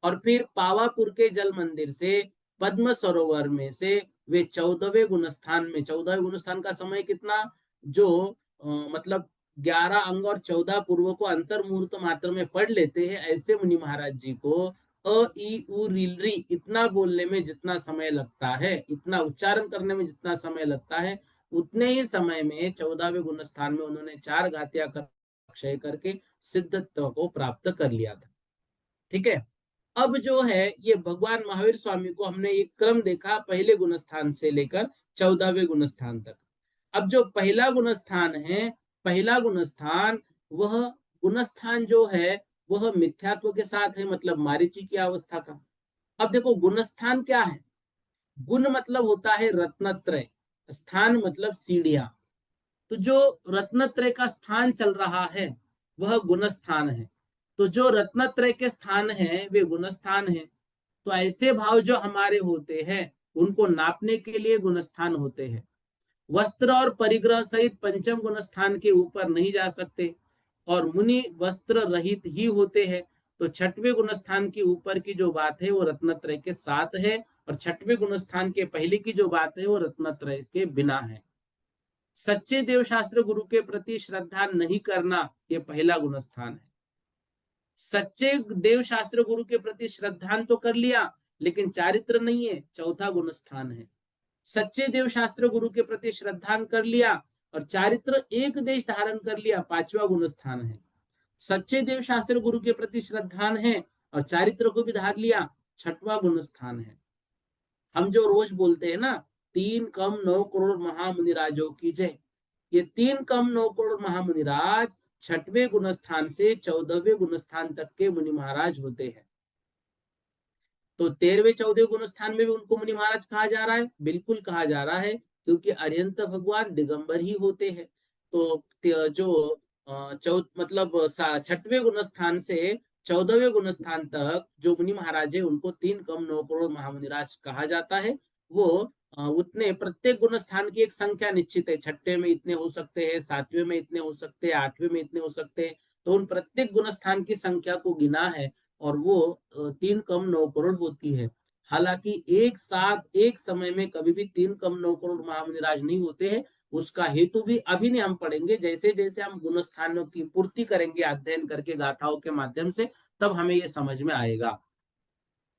और फिर पावापुर के जल मंदिर से, पद्म सरोवर में से वे 14वें गुणस्थान में, 14वें गुणस्थान का समय कितना, जो मतलब 11 अंग और 14 पूर्व को अंतर मुहूर्त मात्र में पढ़ लेते हैं, ऐसे मुनि महाराज जी को अ ई उ रील री इतना बोलने में जितना समय लगता है, इतना उच्चारण करने में जितना समय लगता है, उतने ही समय में 14वें गुणस्थान में उन्होंने 4 घातिया कर क्षय करके सिद्धत्व को प्राप्त कर लिया था। ठीक है। अब जो है ये भगवान महावीर स्वामी को हमने एक क्रम देखा, पहले गुणस्थान से लेकर 14वें गुणस्थान तक। अब जो पहला गुणस्थान है, पहला गुणस्थान, वह गुणस्थान जो है वह मिथ्यात्व के साथ है, मतलब मारीची की अवस्था का। अब देखो गुणस्थान क्या है, गुण मतलब होता है रत्नत्रय, स्थान मतलब सीढ़ियां। तो जो रत्नत्रय का स्थान चल रहा है वह गुणस्थान है। तो जो रत्नत्रय के स्थान है वे गुणस्थान है। तो ऐसे भाव जो हमारे होते हैं उनको नापने के लिए गुणस्थान होते हैं। वस्त्र और परिग्रह सहित पंचम गुण स्थान के ऊपर नहीं जा सकते, और मुनि वस्त्र रहित ही होते हैं। तो छठवें गुण स्थान के ऊपर की जो बात है वो रत्नत्रय के साथ है, और छठवें गुण स्थान के पहले की जो बात है वो रत्नत्रय के बिना है। सच्चे देवशास्त्र गुरु के प्रति श्रद्धा नहीं करना, ये पहला गुण स्थान है। सच्चे देवशास्त्र गुरु के प्रति श्रद्धान तो कर लिया, लेकिन चारित्र नहीं है, चौथा गुण स्थान है। सच्चे देव शास्त्र गुरु के प्रति श्रद्धान कर लिया और चारित्र एक देश धारण कर लिया, पांचवा गुण स्थान है। सच्चे देव शास्त्र गुरु के प्रति श्रद्धान है और चारित्र को भी धार लिया, छठवा गुण स्थान है। हम जो रोज बोलते हैं ना, 3 कम 9 करोड़ महामुनिराजों की जय, ये 3 कम 9 करोड़ महामुनिराज छठवें गुण स्थान से 14वें गुण स्थान तक के मुनि महाराज होते हैं। तो 13वें 14वें गुण स्थान में भी उनको मुनि महाराज कहा जा रहा है, बिल्कुल कहा जा रहा है, क्योंकि अरिहंत भगवान दिगंबर ही होते हैं। तो जो मतलब छठवें गुण स्थान से 14वें गुण स्थान तक जो मुनि महाराज है उनको 3 कम 9 करोड़ महामुनिराज कहा जाता है। वो उतने प्रत्येक गुण स्थान की एक संख्या निश्चित है, छठे में इतने हो सकते हैं, सातवें में इतने हो सकते हैं, आठवें में इतने हो सकते हैं। तो उन प्रत्येक गुण स्थान की संख्या को गिना है, और वो 3 कम 9 करोड़ होती है। हालांकि एक साथ एक समय में कभी भी 3 कम 9 करोड़ महामुनिराज नहीं होते हैं। उसका हेतु भी अभी नहीं हम पढ़ेंगे, जैसे जैसे हम गुण स्थानों की पूर्ति करेंगे अध्ययन करके गाथाओं के माध्यम से, तब हमें ये समझ में आएगा।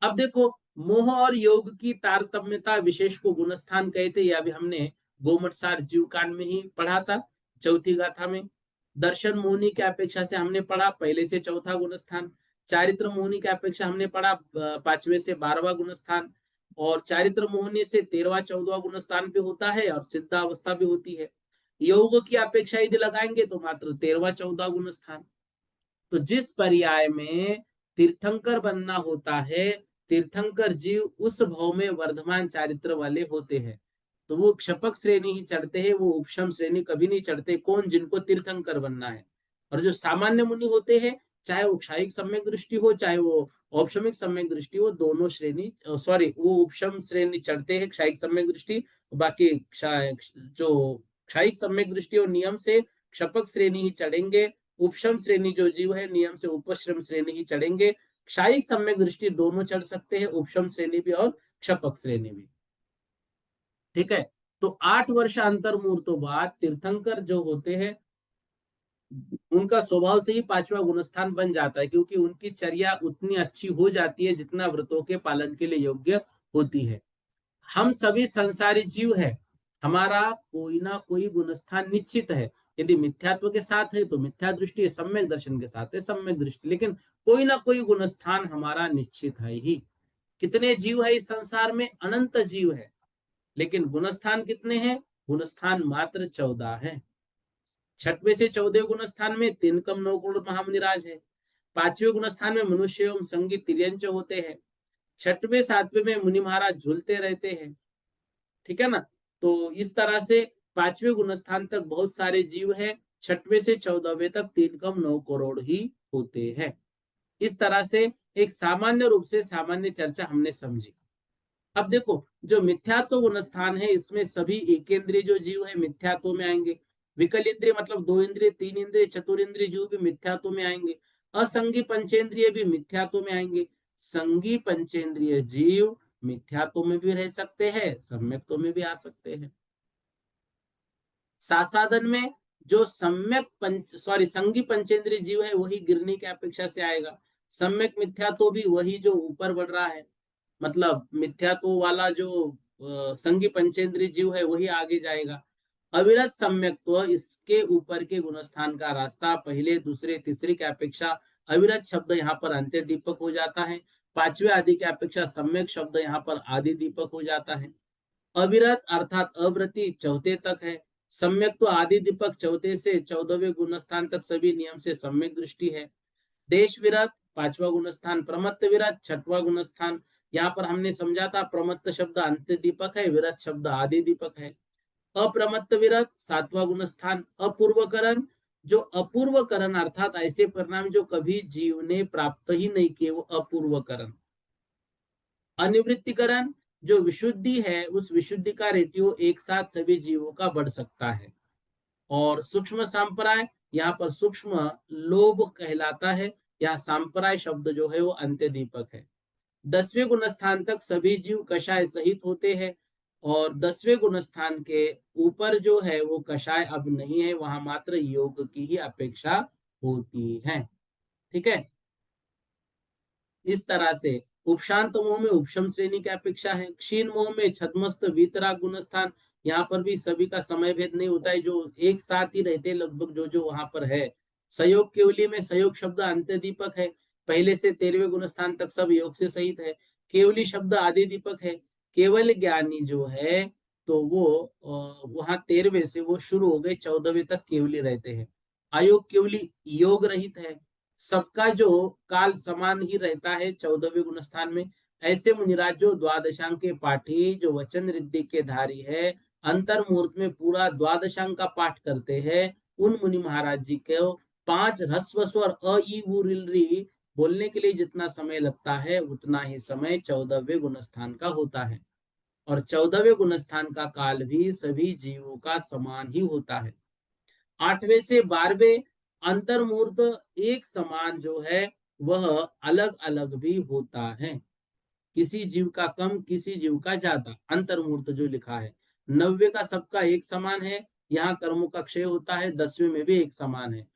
अब देखो, मोह और योग की तारतम्यता विशेष को गुणस्थान कहते, या अभी हमने गोमटसार जीवकांड में ही पढ़ा था, चौथी गाथा में। दर्शन मोहिनी की अपेक्षा से हमने पढ़ा पहले से चौथा गुणस्थान। चारित्र मोहिनी की अपेक्षा हमने पढ़ा 5वें से 12वां गुणस्थान। और चारित्र मोहिनी से 13वां 14वां गुणस्थान भी होता है, और सिद्धावस्था भी होती है। योग की अपेक्षा यदि लगाएंगे तो मात्र 13वां 14वां गुणस्थान। तो जिस पर्याय में तीर्थंकर बनना होता है, तीर्थंकर जीव उस भाव में वर्धमान चारित्र वाले होते हैं, तो वो क्षपक श्रेणी ही चढ़ते हैं, वो उपशम श्रेणी कभी नहीं चढ़ते। कौन? जिनको तीर्थंकर बनना है। और जो सामान्य मुनि होते हैं, चाहे वो क्षायिक सम्यक दृष्टि हो, चाहे वो औपशमिक सम्यक दृष्टि हो, दोनों श्रेणी, सॉरी, वो उपशम श्रेणी चढ़ते हैं, क्षायिक सम्यक दृष्टि। बाकी जो क्षायिक सम्यक दृष्टि और नियम से क्षपक श्रेणी ही चढ़ेंगे। उपशम श्रेणी जो जीव है नियम से उपश्रम श्रेणी ही चढ़ेंगे। क्षायिक सम्यक दृष्टि दोनों चढ़ सकते हैं, उपशम श्रेणी भी और क्षपक श्रेणी भी। ठीक है। तो 8 वर्ष अंतर मुहूर्तों बाद तीर्थंकर जो होते हैं उनका स्वभाव से ही 5वां गुणस्थान बन जाता है, क्योंकि उनकी चर्या उतनी अच्छी हो जाती है जितना व्रतों के पालन के लिए योग्य होती है। हम सभी संसारी जीव है, हमारा कोई ना कोई गुणस्थान निश्चित है। यदि मिथ्यात्व के साथ है तो मिथ्या दृष्टि, सम्यक दर्शन के साथ है सम्यक दृष्टि, लेकिन कोई ना कोई गुणस्थान हमारा निश्चित है ही। कितने जीव है इस संसार में? अनंत जीव है, लेकिन गुणस्थान कितने हैं? गुणस्थान मात्र 14 है। छठवें से 14वें गुणस्थान में 3 कम 9 करोड़ महामुनिराज है। 5वें गुणस्थान में मनुष्य एवं संगी तिर्यंच होते हैं। 6वें 7वें में मुनि महाराज झूलते रहते हैं। ठीक है ना। तो इस तरह से 5वें गुणस्थान तक बहुत सारे जीव हैं, 6वें से 14वें तक 3 कम 9 करोड़ ही होते हैं। इस तरह से एक सामान्य रूप से सामान्य चर्चा हमने समझी। अब देखो, जो मिथ्यात्व गुणस्थान है इसमें सभी एकेंद्रिय जो जीव है मिथ्यात्व में आएंगे। विकल इंद्रिय मतलब 2 इंद्रिय, 3 इंद्रिय, चतुरिंद्रिय जीव भी मिथ्यात्व में आएंगे। असंगी पंचेंद्रिय भी मिथ्यात्व में आएंगे। संगी पंचेंद्रिय जीव मिथ्यात्व में भी रह सकते हैं, सम्यक्त्व में भी आ सकते हैं। सासाधन में जो संगी पंचेंद्रिय जीव है वही गिरनी की अपेक्षा से आएगा। सम्यक मिथ्यात्व भी वही जो ऊपर बढ़ रहा है, मतलब मिथ्यात्व वाला जो संगी पंचेंद्रिय जीव है वही आगे जाएगा। अविरत सम्यक्त्व, इसके ऊपर के गुणस्थान का रास्ता पहले दूसरे तीसरे की अपेक्षा अविरत शब्द यहाँ पर अंत्य दीपक हो जाता है। 5वें आदि की अपेक्षा सम्यक शब्द यहाँ पर आदि दीपक हो जाता है। अविरत अर्थात अव्रति चौथे तक है, सम्यक तो आदि दीपक चौथे से 14वें गुणस्थान तक सभी नियम से सम्यक दृष्टि है। देश विरत 5वां गुणस्थान, प्रमत्त विरत 6वां गुणस्थान। यहाँ पर हमने समझा था प्रमत्त शब्द अंत्य दीपक है, विरत शब्द आदि दीपक है। अप्रमत्त विरत 7वां गुणस्थान। अपूर्वकरण, जो अपूर्वकरण अर्थात ऐसे परिणाम जो कभी जीव ने प्राप्त ही नहीं किए, वो अपूर्वकरण। अनिवृत्तिकरण, जो विशुद्धि है उस विशुद्धि का रेटियो एक साथ सभी जीवों का बढ़ सकता है। और सूक्ष्म सांप्राय, यहाँ पर सूक्ष्म लोभ कहलाता है। यहाँ सांप्राय शब्द जो है वो अंत्य दीपक है। 10वें गुणस्थान तक सभी जीव कषाय सहित होते हैं और 10वें गुणस्थान के ऊपर जो है वो कषाय अब नहीं है, वहां मात्र योग की ही अपेक्षा होती है। ठीक है, इस तरह से उपशांत मोह में उपशम श्रेणी की अपेक्षा है। क्षीण मोह में छद्मस्त वीतराग गुणस्थान, यहाँ पर भी सभी का समय भेद नहीं होता है, जो एक साथ ही रहते लगभग जो जो वहां पर है। सहयोग केवली में सहयोग शब्द अंत्य दीपक है, पहले से 13वें गुणस्थान तक सब योग से सहित है। केवली शब्द आदि दीपक है। केवल ज्ञानी जो है तो वो वहां 13वें से वो शुरू हो गए 14वें तक केवली रहते हैं। अयोग केवली योग रहित है। सबका जो काल समान ही रहता है 14वें गुणस्थान में। ऐसे मुनिराज जो द्वादशांग के पाठी, जो वचन रिद्धि के धारी है, अंतर मुहूर्त में पूरा द्वादशांग का पाठ करते हैं, उन मुनि महाराज जी को 5 ह्रस्व स्वर अ ई उ रिल री बोलने के लिए जितना समय लगता है उतना ही समय 14वें गुणस्थान का होता है। और 14वें गुणस्थान का काल भी सभी जीवों का समान ही होता है। 8वें से 12वें अंतर मुहूर्त एक समान जो है वह अलग अलग भी होता है। किसी जीव का कम, किसी जीव का ज्यादा अंतर मुहूर्त जो लिखा है। 9वें का सबका एक समान है, यहाँ कर्मों का क्षय होता है। 10वें में भी एक समान है।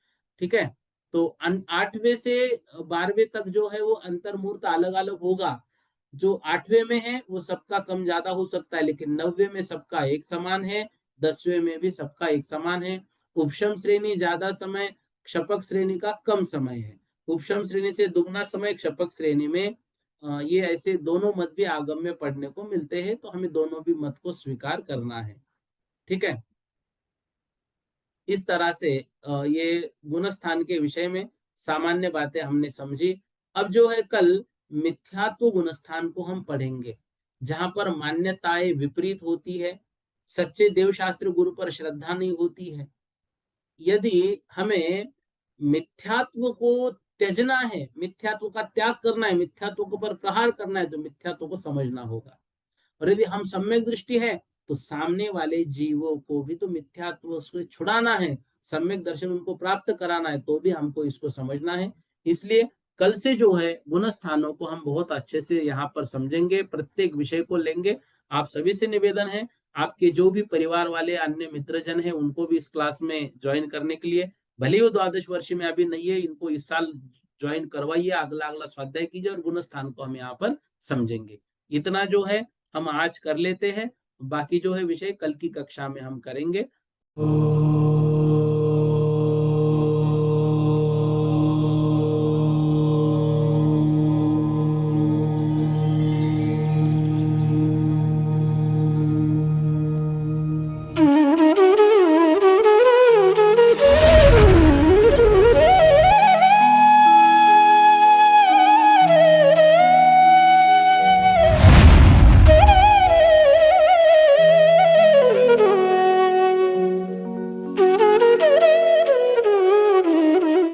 ठीक है, तो 8वें से 12वें तक जो है वो अंतर मुहूर्त अलग अलग होगा। जो 8वें में है वो सबका कम ज्यादा हो सकता है, लेकिन 9वें में सबका एक समान है, 10वें में भी सबका एक समान है। उपशम श्रेणी ज्यादा समय, क्षपक श्रेणी का कम समय है। उपशम श्रेणी से दुगना समय, क्षपक श्रेणी में ये ऐसे दोनों मत भी आगम में पढ़ने को मिलते हैं, तो हमें दोनों भी मत को स्वीकार करना है। ठीक है, इस तरह से ये गुणस्थान के विषय में सामान्य बातें हमने समझी। अब जो है कल मिथ्यात्व गुणस्थान को हम पढ़ेंगे, जहां पर मान्यताएं विपरीत होती है, सच्चे देवशास्त्र गुरु पर श्रद्धा नहीं होती है। यदि हमें मिथ्यात्व को त्यजना है, मिथ्यात्व का त्याग करना है, मिथ्यात्व को पर प्रहार करना है, तो मिथ्यात्व को समझना होगा। और यदि हम सम्यक दृष्टि है तो सामने वाले जीवों को भी तो मिथ्यात्व से छुड़ाना है, सम्यक दर्शन उनको प्राप्त कराना है, तो भी हमको इसको समझना है। इसलिए कल से जो है गुण स्थानों को हम बहुत अच्छे से यहाँ पर समझेंगे, प्रत्येक विषय को लेंगे। आप सभी से निवेदन है, आपके जो भी परिवार वाले अन्य मित्रजन है उनको भी इस क्लास में ज्वाइन करने के लिए, भले ही वो 12 वर्ष में अभी नहीं है, इनको इस साल ज्वाइन करवाइए, अगला अगला स्वाध्याय कीजिए और गुण स्थान को हम यहाँ पर समझेंगे। इतना जो है हम आज कर लेते हैं, बाकी जो है विषय कल की कक्षा में हम करेंगे।